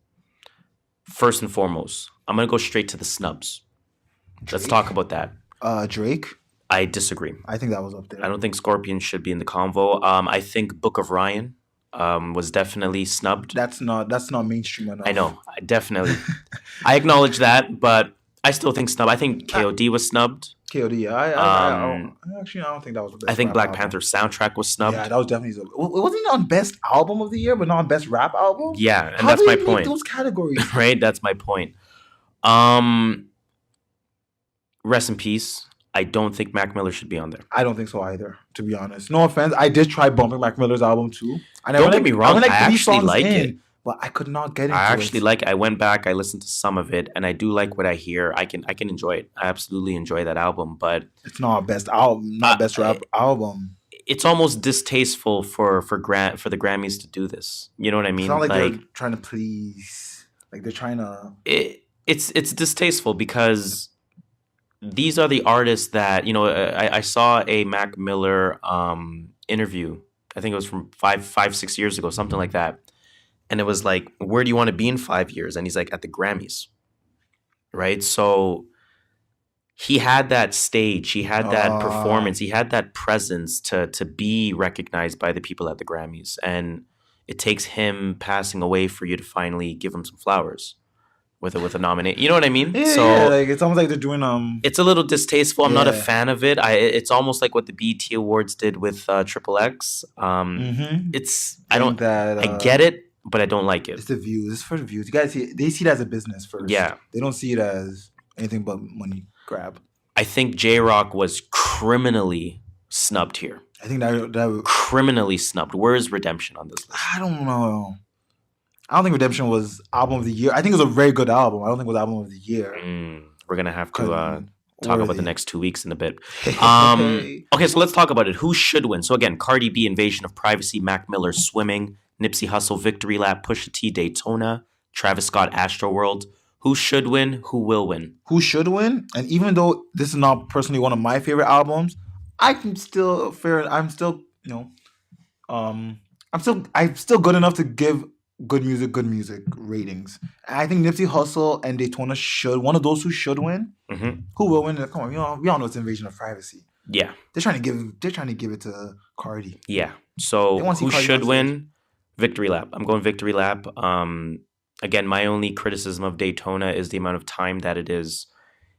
First and foremost, I'm going to go straight to the snubs. Drake? Let's talk about that. Drake? I disagree. I think that was up there. I don't think Scorpion should be in the convo. I think Book of Ryan was definitely snubbed. That's not mainstream enough. I know. I acknowledge that, but I still think snub. I think KOD was snubbed. KOD, yeah. Actually, I don't think that was the best. I think Black Panther soundtrack was snubbed. Yeah, that was definitely. It wasn't on best album of the year, but not on best rap album. Yeah, and that's my point. Those categories, right? That's my point. Rest in peace. I don't think Mac Miller should be on there. I don't think so either, to be honest. No offense. I did try bumping Mac Miller's album too. Don't get me wrong. I actually like it. But I could not get into it. I actually like it. I went back, I listened to some of it, and I do like what I hear. I can enjoy it. I absolutely enjoy that album, but it's not best album, not best rap album. It's almost distasteful for the Grammys to do this. You know what I mean? It's not like they're trying to please. Like they're trying to. It's distasteful because these are the artists that I saw a Mac Miller interview. I think it was from 5-6 years ago, something like that. And it was like, where do you want to be in 5 years? And he's like, at the Grammys. Right? So he had that stage. He had that performance. He had that presence to be recognized by the people at the Grammys. And it takes him passing away for you to finally give him some flowers with a nomination. You know what I mean? Yeah, so like it's almost like they're doing It's a little distasteful. I'm not a fan of it. It's almost like what the BET Awards did with Triple X. It's I get it. But I don't like it. It's the views. It's for the views. You guys they see it as a business first. Yeah. They don't see it as anything but money grab. I think J-Rock was criminally snubbed here. I think that criminally snubbed. Where is Redemption on this list? I don't know. I don't think Redemption was album of the year. I think it was a very good album. I don't think it was album of the year. We're gonna have to talk about the next 2 weeks in a bit. Okay, so let's talk about it. Who should win? So again, Cardi B, Invasion of Privacy; Mac Miller, Swimming; Nipsey Hussle, Victory Lap; Pusha T, Daytona; Travis Scott, Astroworld. Who should win? Who will win? Who should win? And even though this is not personally one of my favorite albums, I'm still good enough to give good music ratings. And I think Nipsey Hussle and Daytona one of those two should win. Who will win? Come on, we all know it's Invasion of Privacy. Yeah, they're trying to give it to Cardi. Yeah, so who should win? Victory Lap. I'm going Victory Lap. again, my only criticism of Daytona is the amount of time that it is.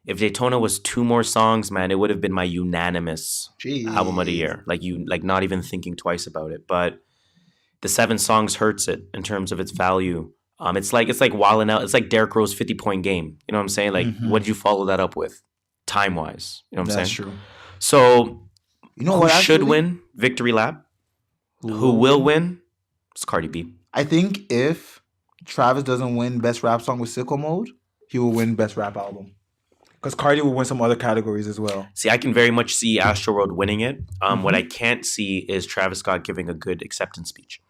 If Daytona was 2 more songs, man, it would have been my unanimous album of the year. Like not even thinking twice about it. But the 7 songs hurts it in terms of its value. It's like wilding out. It's like Derrick Rose 50-point game. You know what I'm saying? Like, what did you follow that up with, time wise? You know what I'm saying? That's true. So, you know who what should win? Victory Lap. Who will win? It's Cardi B. I think if Travis doesn't win Best Rap Song with Sicko Mode, he will win Best Rap Album. Because Cardi will win some other categories as well. See, I can very much see Astroworld winning it. What I can't see is Travis Scott giving a good acceptance speech.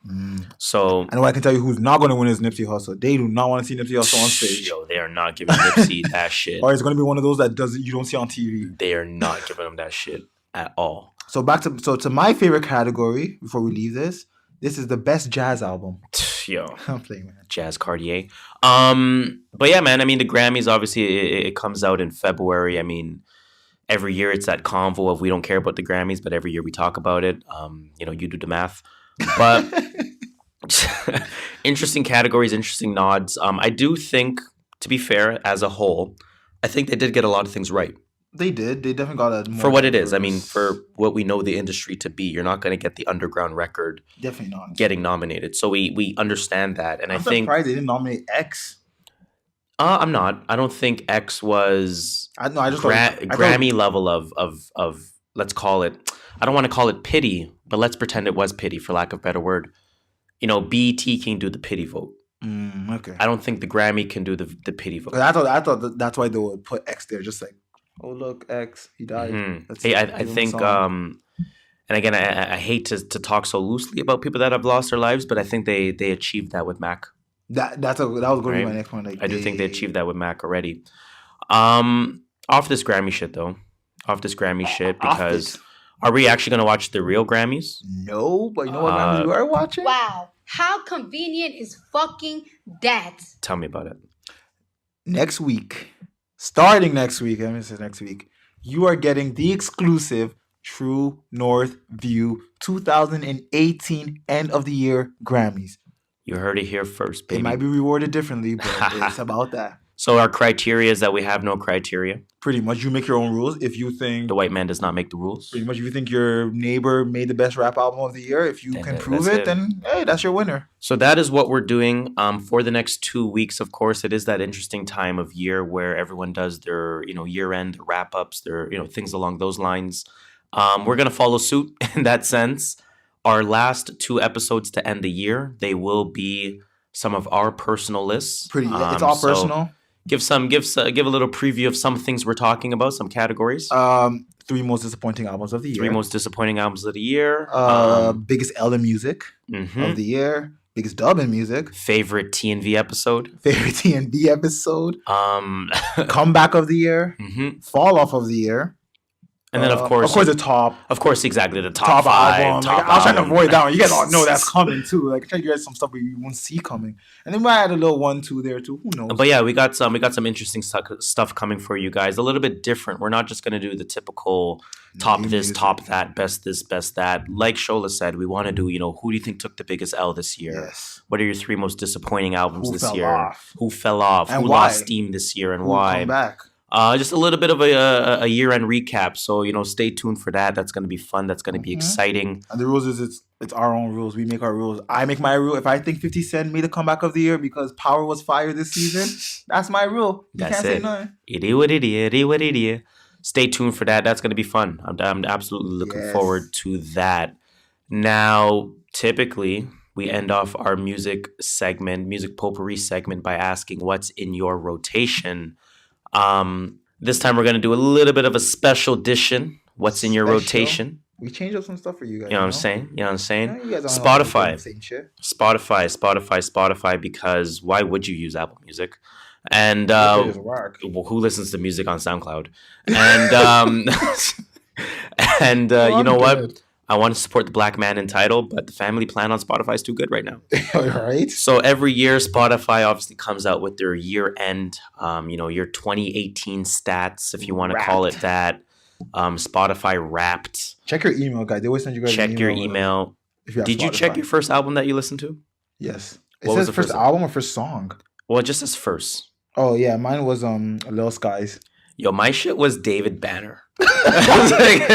So I know I can tell you who's not going to win is Nipsey Hussle. They do not want to see Nipsey Hussle on stage. Yo, they are not giving Nipsey that shit. Or it's going to be one of those that you don't see on TV. They are not giving him that shit at all. So to my favorite category before we leave this is the best jazz album. Yo, I'm playing, man. Jazz Cartier. But yeah, man. I mean, the Grammys obviously it comes out in February. I mean, every year it's that convo of we don't care about the Grammys, but every year we talk about it. You do the math. But interesting categories, interesting nods. I do think, to be fair, as a whole, I think they did get a lot of things right. They did. They definitely got a more for what it is. I mean, for what we know the industry to be, you're not going to get the underground record definitely not getting nominated. So we understand that, and I'm I think surprised they didn't nominate X. I'm not. I don't think X was Grammy level of let's call it. I don't want to call it pity, but let's pretend it was pity for lack of a better word. BET can do the pity vote. Okay. I don't think the Grammy can do the pity vote. I thought that's why they would put X there, just like, oh look, X, he died. Hey, I think and again, I hate to talk so loosely about people that have lost their lives, but I think they achieved that with Mac. That was going to be my next one. Like, I do think they achieved that with Mac already. Off this Grammy shit though, because are we actually going to watch the real Grammys? No, but you know what Grammys we are watching? Wow, how convenient is fucking that? Tell me about it. Next week. Starting next week, you are getting the exclusive True North View 2018 end of the year Grammys. You heard it here first, baby. It might be rewarded differently, but it's about that. So our criteria is that we have no criteria. Pretty much, you make your own rules. If you think the white man does not make the rules. Pretty much, if you think your neighbor made the best rap album of the year, if you can prove it, then hey, that's your winner. So that is what we're doing for the next 2 weeks. Of course, it is that interesting time of year where everyone does their year-end wrap-ups, their things along those lines. We're gonna follow suit in that sense. Our last 2 episodes to end the year, they will be some of our personal lists. It's all personal. Give a little preview of some things we're talking about, some categories. 3 most disappointing albums of the year. 3 most disappointing albums of the year. Biggest L in music of the year. Biggest dub in music. Favorite TNV episode. Comeback of the year. Fall off of the year. And then, of course, the top. Of course, exactly. The top 5. Album. I was trying to avoid that one. You guys all know that's coming, too. Like, I try to get some stuff you won't see coming. And then we might add a little 1, 2 there, too. Who knows? But yeah, we got some interesting stuff coming for you guys. A little bit different. We're not just going to do the typical top this, music. Top that, best this, best that. Like Shola said, we want to do, who do you think took the biggest L this year? Yes. What are your 3 most disappointing albums this year? Who fell off? Who lost steam this year and why? Come back? Just a little bit of a year-end recap. So, stay tuned for that. That's going to be fun. That's going to be exciting. And the rules is it's our own rules. We make our rules. I make my rule. If I think 50 Cent made a comeback of the year because Power was fired this season, that's my rule. You can't say nothing. It is what it is. Stay tuned for that. That's going to be fun. I'm absolutely looking forward to that. Now, typically, we end off our music potpourri segment by asking what's in your rotation. This time we're going to do a little bit of a special edition. What's in your rotation? We changed up some stuff for you guys. You know what I'm saying? Yeah, you guys Spotify, because why would you use Apple Music? And who listens to music on SoundCloud? And you know what? I want to support the black man in title, but the family plan on Spotify is too good right now. Right. So every year, Spotify obviously comes out with their year-end, your 2018 stats, if you want to call it that. Spotify Wrapped. Check your email, guys. They always send you guys Check your email. Did you check your first album that you listened to? Yes. It says first album or first song? Well, it just says first. Oh yeah, mine was Lil Skies. Yo, my shit was David Banner. I was like,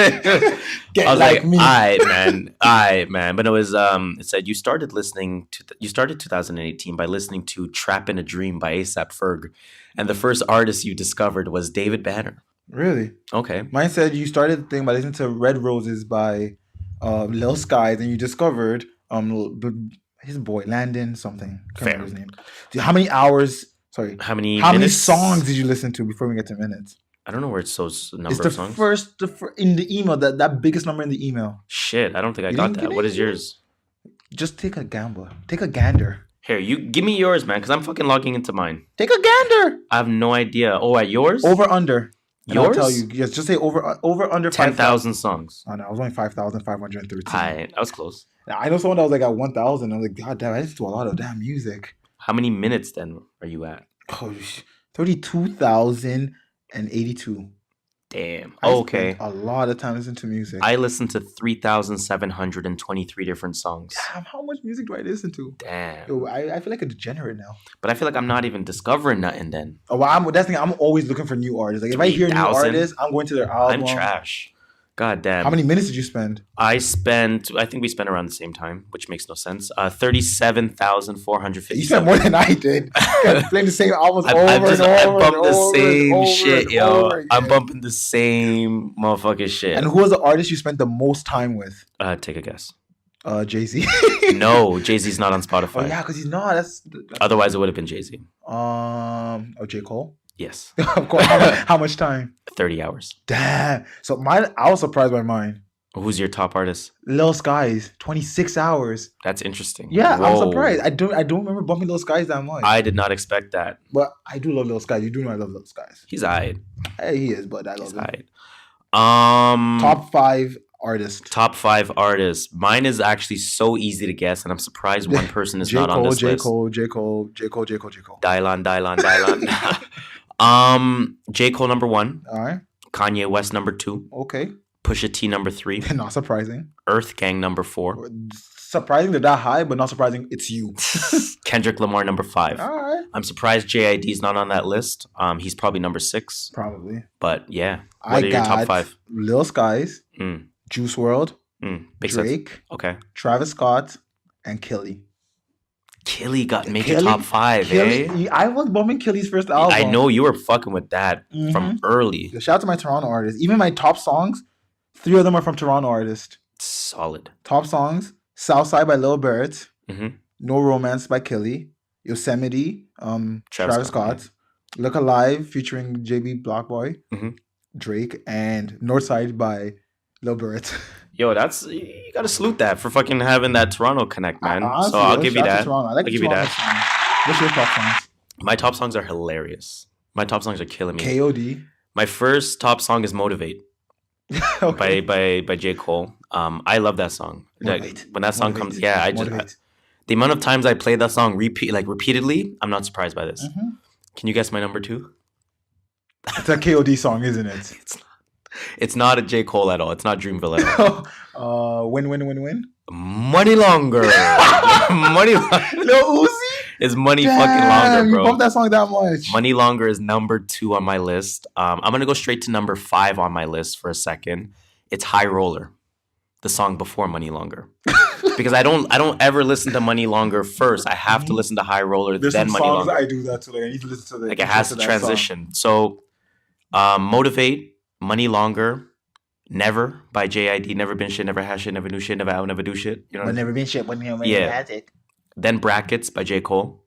I man. But it was it said you started 2018 by listening to Trap in a Dream by A$AP Ferg, and the first artist you discovered was David Banner. Really? Okay. Mine said you started the thing by listening to Red Roses by Lil Skies, and you discovered his boy Landon something. Can't remember his name. How many hours? Sorry. How many songs did you listen to before we get to minutes? I don't know where it shows number it's of songs. First in the email, that biggest number in the email. Shit, I don't think I got that. What is yours? Just take a gamble. Take a gander. Here, you give me yours, man, because I'm fucking logging into mine. Take a gander. I have no idea. Oh, at yours? Over under. Yours? I'll tell you. Yes, just say over under 10,000 songs. Oh no, I was only 5,513. That was close. I know someone that was like at 1,000. I was like, God damn, I listen to a lot of damn music. How many minutes then are you at? Oh, 32,082. Damn. Okay. A lot of time listening to music. I listen to 3,723 different songs. Damn, how much music do I listen to? Damn. Yo, I feel like a degenerate now. But I feel like I'm not even discovering nothing then. Oh, well, that's the thing. I'm always looking for new artists. Like if I hear new artists, I'm going to their album. I'm trash. God damn. How many minutes did you spend? I think we spent around the same time, which makes no sense. 37,450. You spent more than I did. Playing the same albums over and over. I bumped the same shit, yo. I'm bumping the same motherfucking shit. And who was the artist you spent the most time with? Take a guess. Jay-Z. No, Jay-Z's not on Spotify. Oh yeah, because he's not. That's Otherwise, it would have been Jay-Z. J. Cole? Yes. Of course. How much time? 30 hours. Damn. So I was surprised by mine. Who's your top artist? Lil Skies, 26 hours. That's interesting. Yeah, whoa. I'm surprised. I don't remember bumping Lil Skies that much. I did not expect that. But I do love Lil Skies. You do know I love Lil Skies. He's aight. Hey, he is, but I love him. Aight. Top 5 artists. Top 5 artists. Mine is actually so easy to guess, and I'm surprised one person is not on this list. J. Cole. Dylan. J. Cole number 1. All right. Kanye West number 2. Okay. Pusha T number 3. Not surprising. Earth Gang number 4. Surprising they're that high, but not surprising it's you. Kendrick Lamar number 5. All right. I'm surprised JID's not on that list. He's probably number 6. Probably. But yeah. What are your top 5? Lil Skies, Juice WRLD, Drake, sense. Okay, Travis Scott, and Killy. Killy made your top 5, eh? I was bumping Killy's first album. I know you were fucking with that from early. Shout out to my Toronto artists. Even my top songs, 3 of them are from Toronto artists. Solid. Top songs: Southside by Lil Bert, No Romance by Killy, Yosemite, Travis Scott, Look Alive featuring JB Blockboy, Drake, and Northside by Lil Bert. Yo, you gotta salute that for fucking having that Toronto connect, man. Honestly, so I'll give you that. I'll give you that. What's your top songs? My top songs are hilarious. My top songs are killing me. KOD. My first top song is Motivate. Okay. by J. Cole. I love that song. Like, when that song comes, the amount of times I play that song repeatedly, I'm not surprised by this. Can you guess my number 2? It's a KOD song, isn't it? It's not a J. Cole at all. It's not Dreamville at all. Win. Money Longer. Money Longer. No Uzi? It's Money fucking Longer, bro. You bumped that song that much. Money Longer is number 2 on my list. I'm going to go straight to number 5 on my list for a second. It's High Roller, the song before Money Longer. Because I don't ever listen to Money Longer first. I have to listen to High Roller, There's then Money Longer. I do that too. Like, I need to listen to the it has to transition. So, Motivate, Money Longer, Never by JID. Never been shit, never had shit, never knew shit, never out, never do shit. You know, but never been shit when you had it. Then Brackets by J. Cole,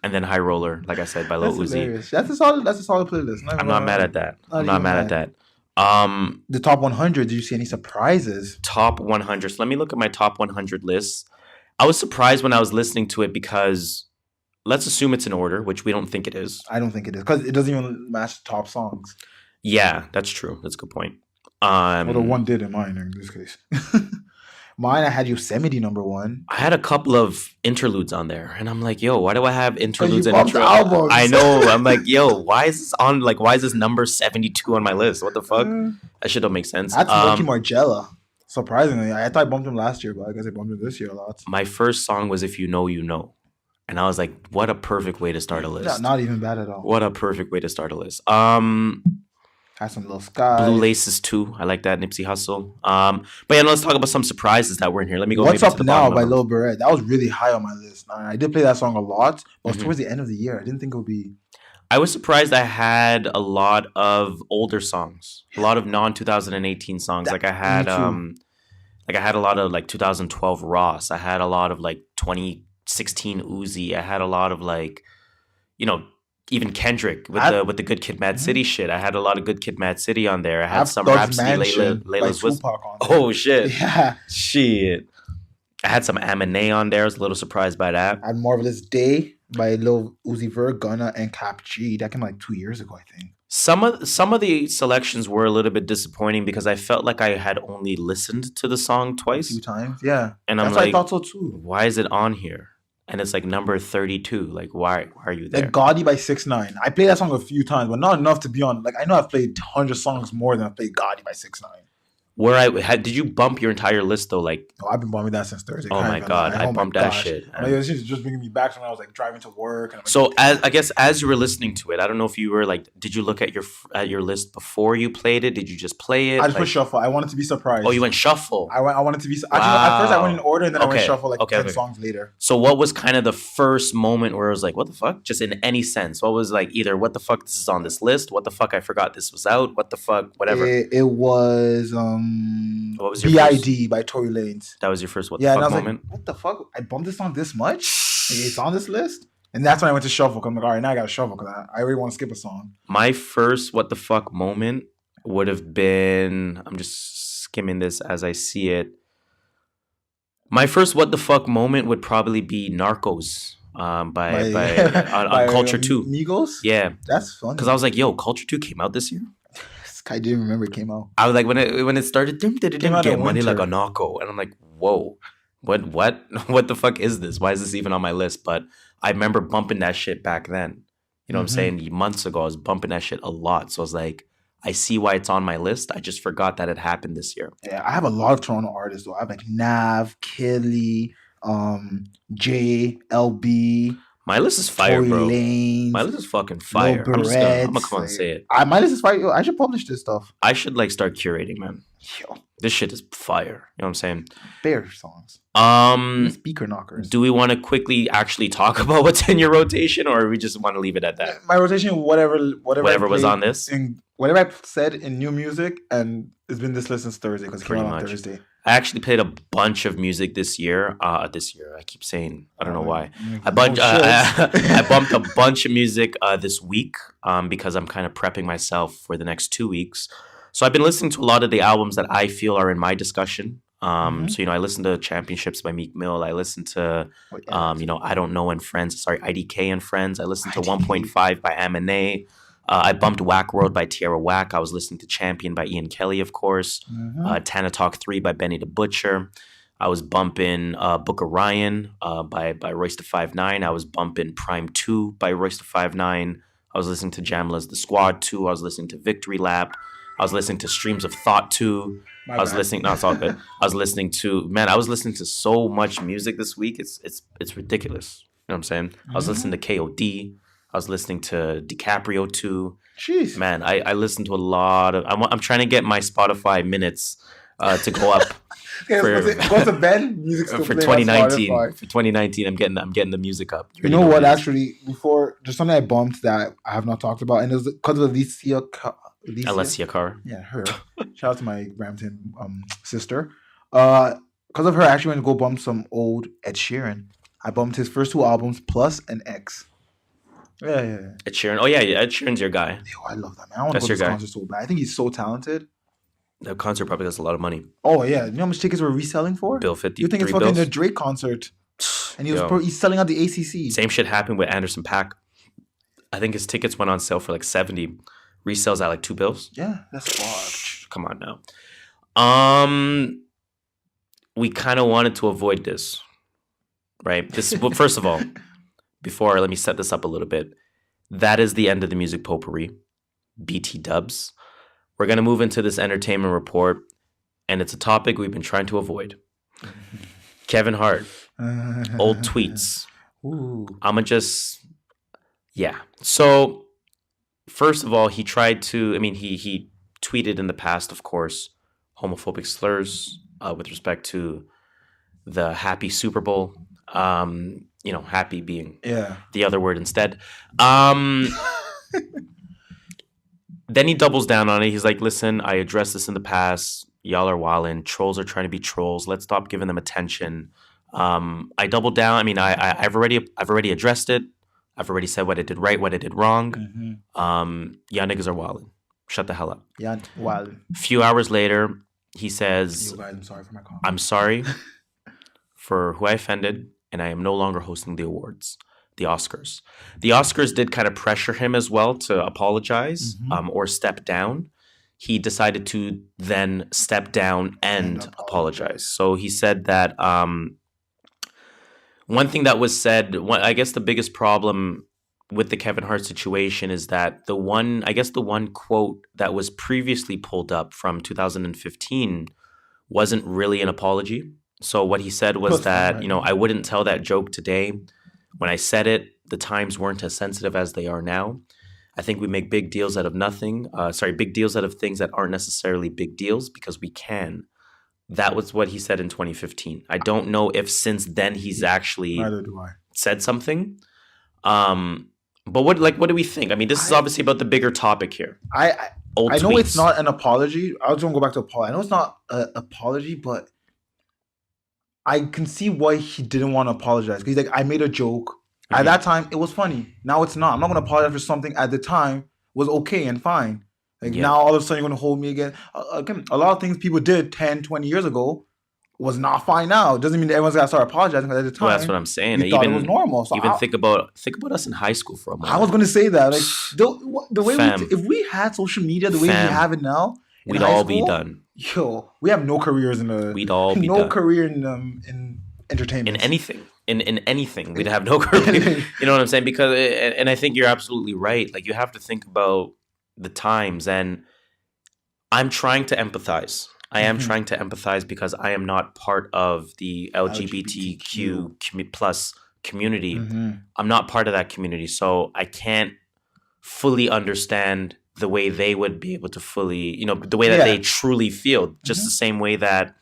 and then High Roller, like I said, by Lil Uzi. That's a solid playlist. I'm not mad at that. I'm not mad at that. The top 100. Did you see any surprises? Top 100. So let me look at my top 100 list. I was surprised when I was listening to it because let's assume it's in order, which we don't think it is. I don't think it is because it doesn't even match top songs. Yeah, that's true. That's a good point. Although one did in mine in this case. Mine, I had Yosemite number 1. I had a couple of interludes on there, and I'm like, yo, why do I have interludes and albums? I know. I'm like, yo, why is this on? Like, why is this number 72 on my list? What the fuck? That shit don't make sense. That's Lucky Margella. Surprisingly, I thought I bumped him last year, but I guess I bumped him this year a lot. My first song was "If You Know, You Know," And I was like, what a perfect way to start a list. Not even bad at all. What a perfect way to start a list. Has some little skies. Blue Laces too. I like that. Nipsey Hussle. But yeah, let's talk about some surprises that were in here. Let me go. What's Up Now by Lil Barrett. That was really high on my list. I did play that song a lot, but towards the end of the year. I didn't think it would be. I was surprised I had a lot of older songs, a lot of non-2018 songs. I had a lot of like 2012 Ross. I had a lot of like 2016 Uzi. I had a lot of like, even Kendrick with the Good Kid, Mad City shit. I had a lot of Good Kid, Mad City on there. I had some Rhapsody, Layla's Whisper. Oh shit, yeah, shit. I had some Aminé on there. I was a little surprised by that. I had Marvelous Day by Lil Uzi Vert, Gunna, and Cap G. That came like 2 years ago, I think. Some of the selections were a little bit disappointing because I felt like I had only listened to the song twice. A few times, yeah. And that's I'm like, I thought so too. Why is it on here? And it's like number 32. Like, why are you there? Like Gotti by 6ix9ine. I played that song a few times, but not enough to be on. Like, I know I've played 100 songs more than I've played Gotti by 6ix9ine. Did you bump your entire list though? Like, no, I've been bumping that since Thursday. Oh my god, I bumped that shit. Like, it was just bringing me back to when I was like driving to work. And so as you were listening to it, I don't know if you were like, did you look at your list before you played it? Did you just play it? I just put shuffle. I wanted to be surprised. Oh, you went shuffle. I wanted to be. Wow. At first, I went in order, and then I went shuffle 10 songs later. So what was kind of the first moment where it was like, what the fuck? Just in any sense, what was like either what the fuck this is on this list? What the fuck I forgot this was out? What the fuck? Whatever. It was What was your B.I.D. by Tory Lanez. That was your first what the fuck moment? Like, what the fuck? I bumped this song this much? Like, it's on this list? And that's when I went to shuffle. Because I'm like, all right, now I got to shuffle because I really want to skip a song. My first what the fuck moment would have been, I'm just skimming this as I see it. My first what the fuck moment would probably be Narcos on Culture 2. Migos? Yeah. That's funny. Because I was like, yo, Culture 2 came out this year? I didn't remember it came out. I was like, when it started, get money like a narco. And I'm like, whoa, what the fuck is this? Why is this even on my list? But I remember bumping that shit back then. You know what I'm saying? Months ago, I was bumping that shit a lot. So I was like, I see why it's on my list. I just forgot that it happened this year. Yeah, I have a lot of Toronto artists though. I have like Nav, Kelly, J, LB. My list is fire, Tory bro. Lanez, my list is fucking fire. I'm gonna come on and say it. My list is fire. Yo, I should publish this stuff. I should like start curating, man. Yo, this shit is fire. You know what I'm saying? Bare songs. Speaker knockers. Do we want to quickly actually talk about what's in your rotation, or we just want to leave it at that? My rotation, whatever was on this. Whatever I said in new music, and it's been this list since Thursday because it came out on Thursday. I actually played a bunch of music this year. I keep saying, I don't know why. I bumped a bunch of music this week because I'm kind of prepping myself for the next 2 weeks. So I've been listening to a lot of the albums that I feel are in my discussion. So, I listened to Championships by Meek Mill. I listened to, I Don't Know and Friends. Sorry, IDK and Friends. I listened to 1.5 by Aminé. I bumped Whack World by Tierra Whack. I was listening to Champion by Ian Kelly, of course. Tana Talk 3 by Benny the Butcher. I was bumping Book of Ryan by Royce da 5'9". I was bumping Prime 2 by Royce da 5'9". I was listening to Jamla's The Squad 2. I was listening to Victory Lap. I was listening to Streams of Thought 2. It's all good. I was listening to so much music this week. It's ridiculous. You know what I'm saying? I was listening to KOD. I was listening to DiCaprio 2. Jeez. Man, I listened to a lot of... I'm trying to get my Spotify minutes to go up. What's the bed? Music's for 2019. For 2019, I'm getting the music up. You know what? Actually, before there's something I bumped that I have not talked about, and it was because of Alessia Cara. Yeah, her. Shout out to my Brampton sister. Because of her, I actually went to go bump some old Ed Sheeran. I bumped his first 2 albums plus an X. Yeah. Ed Sheeran. Oh, yeah. Ed Sheeran's your guy. Yo, I love that, man. I want to go to this concert so bad. I think he's so talented. The concert probably costs a lot of money. Oh, yeah. You know how much tickets were reselling for? Bill 50. You think it's fucking the Drake concert. And he's selling out the ACC. Same shit happened with Anderson .Paak. I think his tickets went on sale for like 70. Resells at like $2. Yeah, that's fucked. Come on now. We kind of wanted to avoid this. Right? Well, first of all, let me set this up a little bit. That is the end of the music potpourri. BT dubs. We're going to move into this entertainment report, and it's a topic we've been trying to avoid. Kevin Hart, old tweets. Ooh. So first of all, he tried to. I mean, he tweeted in the past, of course, homophobic slurs with respect to the Happy Super Bowl. Happy being the other word instead. Then he doubles down on it. He's like, listen, I addressed this in the past. Y'all are wildin'. Trolls are trying to be trolls. Let's stop giving them attention. I doubled down. I mean, I've already addressed it. I've already said what I did right, what I did wrong. Y'all niggas are wildin'. Shut the hell up. Yeah, wildin'. A few hours later, he says, "Yo, guys, I'm sorry for my comment. I'm sorry for who I offended, and I am no longer hosting the awards." The Oscars. The Oscars did kind of pressure him as well to apologize or step down. He decided to then step down and apologize. So he said that one thing that was said, I guess the biggest problem with the Kevin Hart situation is that the one quote that was previously pulled up from 2015 wasn't really an apology. So what he said was that, I wouldn't tell that joke today. When I said it, the times weren't as sensitive as they are now. I think we make big deals out of nothing. Big deals out of things that aren't necessarily big deals because we can. That was what he said in 2015. I don't know if since then he's actually said something. But what do we think? I mean, this is obviously about the bigger topic here. I know it's not an apology. I was going to go back to apology. I know it's not an apology, but I can see why he didn't want to apologize. He's like, I made a joke. At that time, it was funny. Now it's not. I'm not going to apologize for something at the time was okay and fine. Now all of a sudden you're going to hold me again. Again, a lot of things people did 10, 20 years ago was not fine now. It doesn't mean that everyone's got to start apologizing, because at the time, that's what I'm saying. Thought it was normal. So think about us in high school for a moment. I was going to say that. The way if we had social media the way we have it now, we'd all be done. Yo, we have no careers in the. We'd all be no done. Career in entertainment. In anything, in anything, we'd have no career. You know what I'm saying? Because, and I think you're absolutely right. Like, you have to think about the times, and I'm trying to empathize. I am trying to empathize because I am not part of the LGBTQ plus community. I'm not part of that community, so I can't fully understand the way they would be able to fully, the way that they truly feel. Just the same way that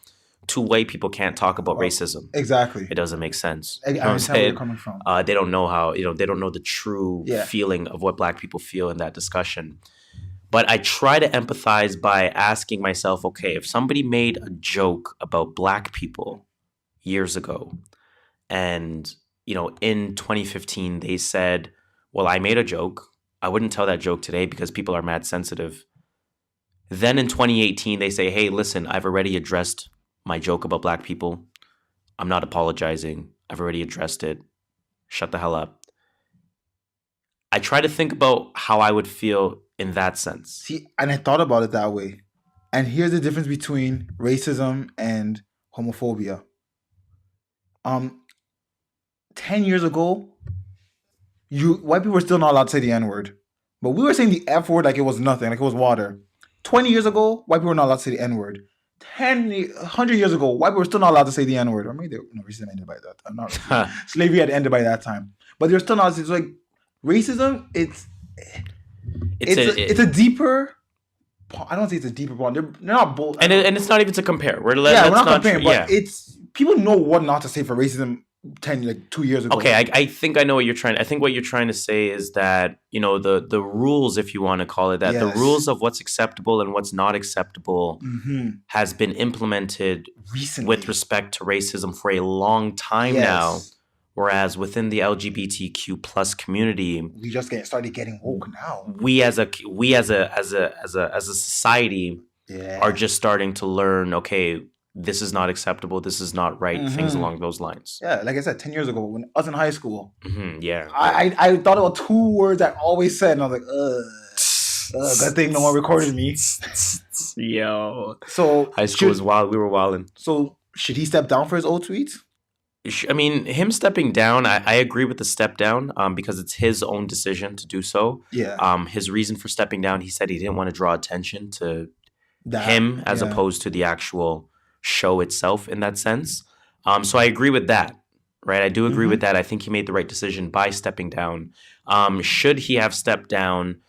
two white people can't talk about racism. Exactly. It doesn't make sense. I understand where you're coming from. They don't know how, they don't know the true feeling of what Black people feel in that discussion. But I try to empathize by asking myself, okay, if somebody made a joke about Black people years ago, and, in 2015, they said, well, I made a joke. I wouldn't tell that joke today because people are mad sensitive. Then in 2018, they say, hey, listen, I've already addressed my joke about Black people. I'm not apologizing. I've already addressed it. Shut the hell up. I try to think about how I would feel in that sense. See, and I thought about it that way. And here's the difference between racism and homophobia. 10 years ago, white people were still not allowed to say the N-word. But we were saying the F word like it was nothing, like it was water. 20 years ago, white people were not allowed to say the N-word. 100 years ago, white people were still not allowed to say the N-word. Or maybe racism ended by that. I'm not really slavery had ended by that time. But they're still not. It's like racism, it's a deeper. I don't say it's a deeper problem. They're not both. And it's not even to compare. We're not comparing, but it's people know what not to say for racism 2 years ago. Okay, I think I know what you're trying. I think what you're trying to say is that the rules, if you want to call it that, the rules of what's acceptable and what's not acceptable has been implemented recently with respect to racism for a long time now. Whereas within the LGBTQ plus community, we just started getting woke now. We as a society are just starting to learn. Okay, this is not acceptable. This is not right. Things along those lines. Yeah, like I said, 10 years ago when I was in high school, I thought about two words I always said, and I was like, good thing no one recorded me. Yo, so high school was wild. We were wilding. So should he step down for his old tweets? I mean, him stepping down, I agree with the step down because it's his own decision to do so. Yeah. His reason for stepping down, he said he didn't want to draw attention to him as opposed to the actual show itself in that sense. So I agree with that. right? I do agree with that. I think he made the right decision by stepping down. Should he have stepped down?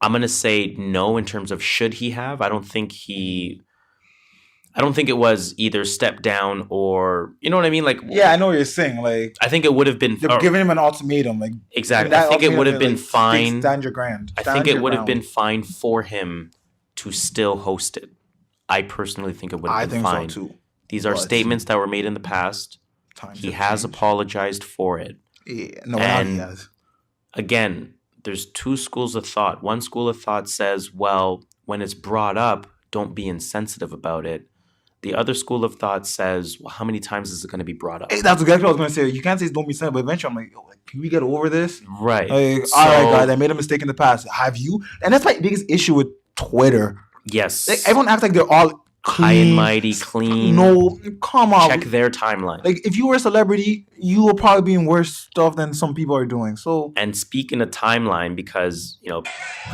I'm going to say no in terms of should he have. I don't think it was either step down or, you know what I mean? Like, yeah, I know what you're saying. Like, I think it would have been. They're giving him an ultimatum. Like, exactly. I think it would have been fine. Stand your ground. I think it would have been fine for him to still host it. I personally think it would have been fine. I think so too. These are statements that were made in the past. He has apologized for it. Yeah, no, and he has. Again, there's two schools of thought. One school of thought says, well, when it's brought up, don't be insensitive about it. The other school of thought says, well, how many times is it going to be brought up? Hey, that's exactly what I was going to say. You can't say don't be sensitive, but eventually I'm like, can we get over this? Right. Like, all right, guys, I made a mistake in the past. Have you? And that's my biggest issue with Twitter. Yes. Like, everyone acts like they're all clean, high and mighty, clean. No, come on. Check their timeline. Like, if you were a celebrity, you will probably be in worse stuff than some people are doing. So, and speaking of timeline, because,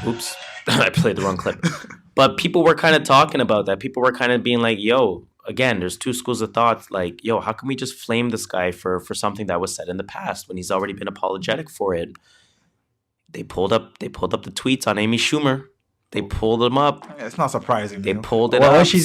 oops, I played the wrong clip. But people were kind of talking about that. People were kind of being like, yo, again, there's two schools of thought. Like, yo, how can we just flame this guy for something that was said in the past when he's already been apologetic for it? They pulled up the tweets on Amy Schumer. They pulled them up. It's not surprising. They pulled it up. What she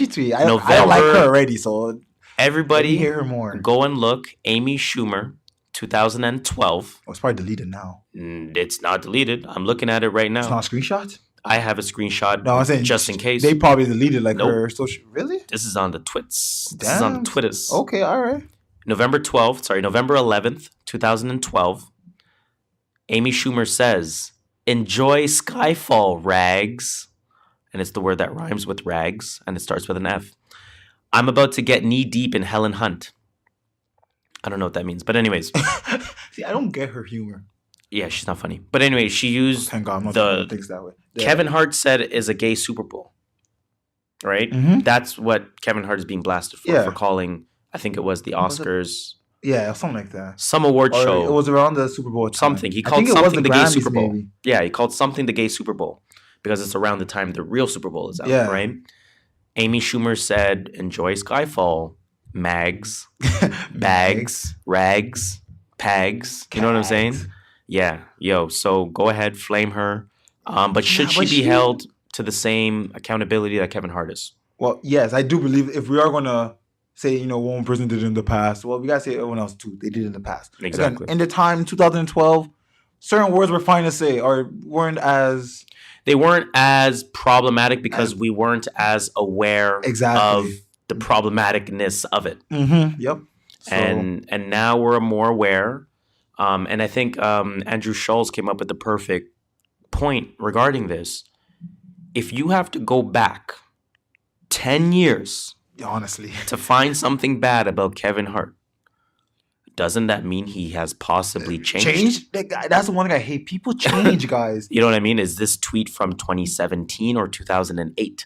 tweet? I don't like her already, so everybody hear her more. Go and look. Amy Schumer, 2012. Oh, it's probably deleted now. It's not deleted. I'm looking at it right now. It's not a screenshot? I have a screenshot. No, I'm saying just in case. They probably deleted her social. Really? This is on the twits. Damn. This is on the Twitters. Okay, all right. November 11th, 2012. Amy Schumer says, "Enjoy Skyfall, rags." And it's the word that rhymes with rags, and it starts with an F. "I'm about to get knee deep in Helen Hunt." I don't know what that means, but anyways. See, I don't get her humor. Yeah, she's not funny. But anyway, she used thank God, I'm not things that way. Yeah. Kevin Hart said is a gay Super Bowl. Right? Mm-hmm. That's what Kevin Hart is being blasted for calling, I think it was the Oscars. Yeah, something like that. Some award show. It was around the Super Bowl time. Something. He called something the gay Super Bowl. Maybe. Yeah, he called something the gay Super Bowl because it's around the time the real Super Bowl is out, right? Amy Schumer said, "Enjoy Skyfall, mags, bags, rags, pags." You know what I'm saying? Yeah. Yo, so go ahead, flame her. But should she be held to the same accountability that Kevin Hart is? Well, yes, I do believe if we are going to say, one person did it in the past, well, we got to say everyone else too. They did it in the past. Exactly. Again, in the time, 2012, certain words were fine to say or weren't as... They weren't as problematic because we weren't as aware of the problematicness of it. Mm-hmm. Yep. So, and now we're more aware. And I think Andrew Schulz came up with the perfect point regarding this. If you have to go back 10 years, honestly, to find something bad about Kevin Hart, doesn't that mean he has possibly changed? That's the one thing I hate. People change, guys. You know what I mean? Is this tweet from 2017 or 2008?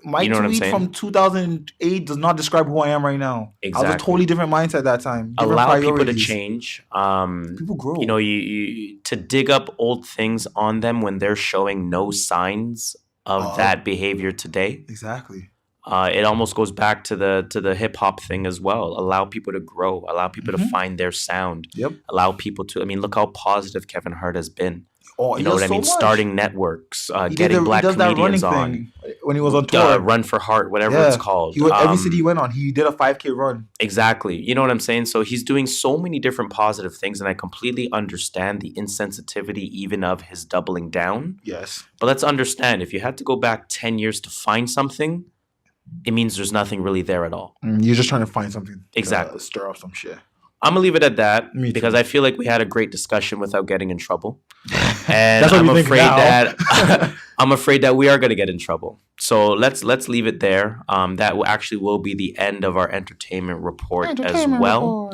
My tweet from 2008 does not describe who I am right now. Exactly. I was a totally different mindset at that time. Allow people to change. People grow. You to dig up old things on them when they're showing no signs of that behavior today. Exactly. It almost goes back to the hip hop thing as well. Allow people to grow. Allow people to find their sound. Yep. Allow people to. I mean, look how positive Kevin Hart has been. Oh, you know what I mean? Starting networks, getting black comedians on. When he was on tour. Run for Heart, whatever it's called. Every city he went on, he did a 5K run. Exactly. You know what I'm saying? So he's doing so many different positive things, and I completely understand the insensitivity even of his doubling down. Yes. But let's understand, if you had to go back 10 years to find something, it means there's nothing really there at all. You're just trying to find something. Exactly. To stir up some shit. I'm going to leave it at that because I feel like we had a great discussion without getting in trouble. And That's what I'm afraid that we are going to get in trouble. So let's leave it there. That will be the end of our entertainment report as well.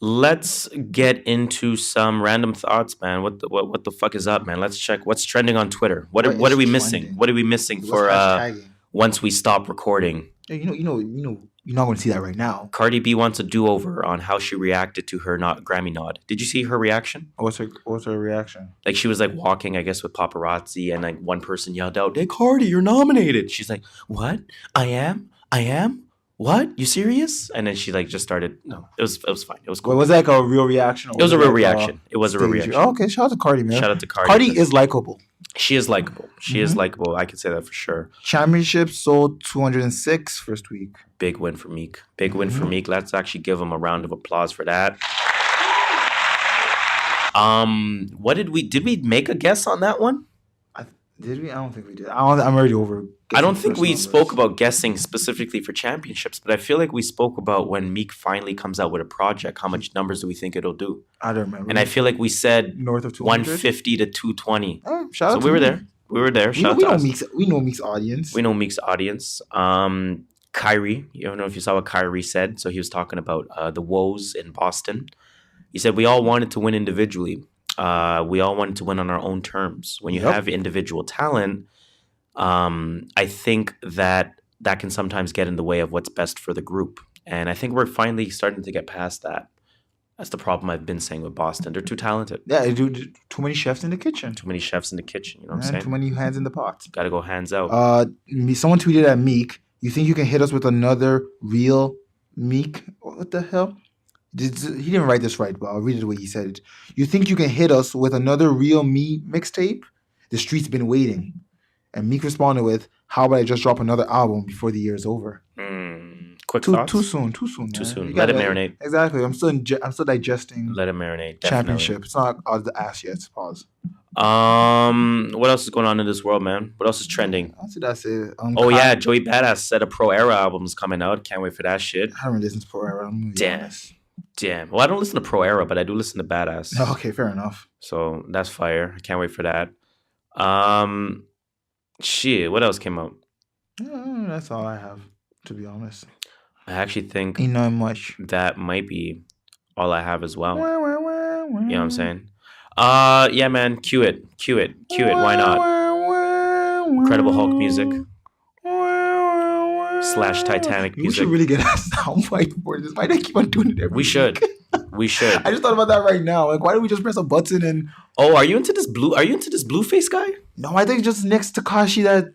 Let's get into some random thoughts, man. What the fuck is up, man? Let's check what's trending on Twitter. What are we missing? What are we missing for once we stop recording? You're not going to see that right now. Cardi B wants a do-over on how she reacted to her Grammy nod. Did you see her reaction? What's her reaction? Like, she was like walking, I guess, with paparazzi, and like one person yelled out, "Hey, Cardi, you're nominated." She's like, "What? I am? what? You serious? And then she like just started. No, it was fine. It was cool. Wait, was that like a real reaction? It was a real reaction. It was a real reaction. Oh, okay, shout out to Cardi, man. Shout out to Cardi. Cardi is likable. She is likable. She is likable. I can say that for sure. Championship sold 206 first week. Big win for Meek. Big win for Meek. Let's actually give him a round of applause for that. What did we make a guess on that one? Did we? I don't think we did. I'm already over. I don't think we spoke about guessing specifically for championships, but I feel like we spoke about when Meek finally comes out with a project, how much numbers do we think it'll do? I don't remember. And I feel like we said north of 200? 150 to 220. Shout out so we were there. We were there. Shout out to us. We know Meek's audience. We know Meek's audience. Kyrie, you don't know if you saw what Kyrie said. So he was talking about the woes in Boston. He said, we all wanted to win individually. We all wanted to win on our own terms. When you have individual talent, I think that can sometimes get in the way of what's best for the group. And I think we're finally starting to get past that. That's the problem I've been saying with Boston. They're too talented. Yeah, they do too many chefs in the kitchen. Too many chefs in the kitchen. You know what I'm saying? Too many hands in the pot. Got to go hands out. Someone tweeted at Meek, you think you can hit us with another real Meek? What the hell? He didn't write this right, but I'll read it the way he said it. You think you can hit us with another real me mixtape? The street's been waiting. And Meek responded with, how about I just drop another album before the year is over? Quick thoughts? Too soon. Too soon. Let it marinate. Exactly. I'm still digesting. Let it marinate. Definitely. Championship. It's not out of the ass yet. Pause. What else is going on in this world, man? What else is trending? That's it. Yeah, Joey Badass said a Pro Era album is coming out. Can't wait for that shit. I haven't listened to Pro Era. Damn. Well, I don't listen to Pro Era, but I do listen to Badass. Okay, fair enough. So that's fire. I can't wait for that. Shit. What else came out? That's all I have, to be honest. I actually think ain't not much. That might be all I have as well. You know what I'm saying? Yeah, man. Cue it. Why not? Incredible Hulk music. / Titanic music. We should really get a soundbite for this. Why do they keep on doing it every week? We should. I just thought about that right now. Like, why don't we just press a button and... Oh, are you into this Blueface guy? No, I think just next to Tekashi that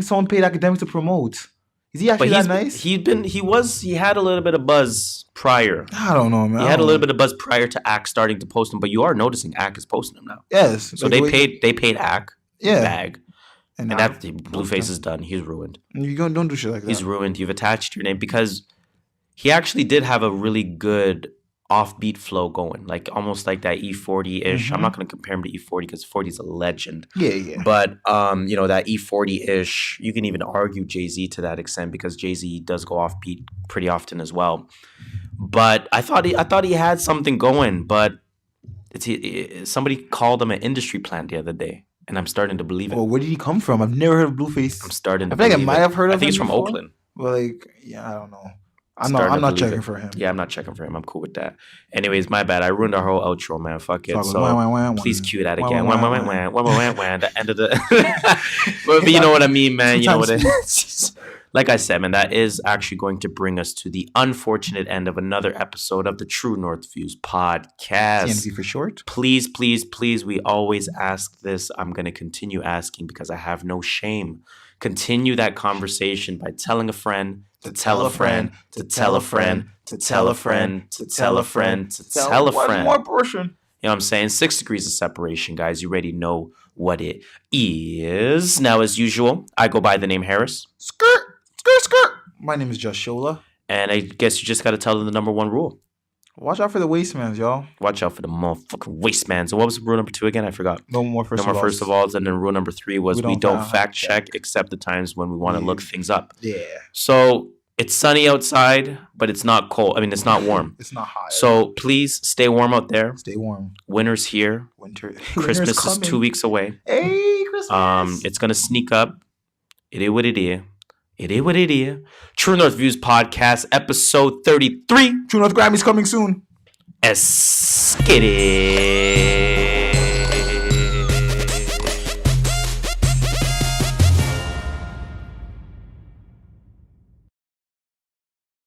someone paid academics to promote. Is he actually that nice? He had a little bit of buzz prior. I don't know, man. He had a little bit of buzz prior to Ack starting to post him, but you are noticing Ack is posting him now. Yes. So they paid Ack bag. And that Blueface is done. He's ruined. You don't do shit like that. He's ruined. You've attached your name because he actually did have a really good offbeat flow going, like almost like that E40-ish. I'm not going to compare him to E40 because 40 is a legend. Yeah. But that E40-ish, you can even argue Jay-Z to that extent because Jay-Z does go offbeat pretty often as well. But I thought he had something going, but somebody called him an industry plant the other day. And I'm starting to believe it. Well, where did he come from? I've never heard of Blueface. I'm starting to believe it. I think I might have heard of him. I think he's from before. Oakland. Well, I don't know. I'm not checking for him. Yeah, I'm not checking for him. I'm cool with that. Anyways, my bad. I ruined our whole outro, man. Fuck it. So please cue that again. The end of the... But you know what I mean, man. You know what it is. Like I said, man, that is actually going to bring us to the unfortunate end of another episode of the True North Views podcast. TNV for short. Please, we always ask this. I'm going to continue asking because I have no shame. Continue that conversation by telling a friend to tell a friend to tell a friend to tell a friend to tell a friend to tell a friend. One more portion. You know what I'm saying? 6 degrees of separation, guys. You already know what it is. Now, as usual, I go by the name Harris. Skirt. My name is JustShola. And I guess you just got to tell them the number 1 rule. Watch out for the wastemans, y'all. Watch out for the motherfucking wastemans. So what was rule number 2 again? I forgot. No more first of all. And then rule number 3 was we don't fact check except the times when we want to look things up. Yeah. So it's sunny outside, but it's not cold. I mean, it's not warm. It's not hot. So please stay warm out there. Stay warm. Winter's here. Christmas is 2 weeks away. Hey, Christmas. It's going to sneak up. It is what it is. It is what it is. True North Views Podcast, episode 33. True North Grammy's coming soon. Get it.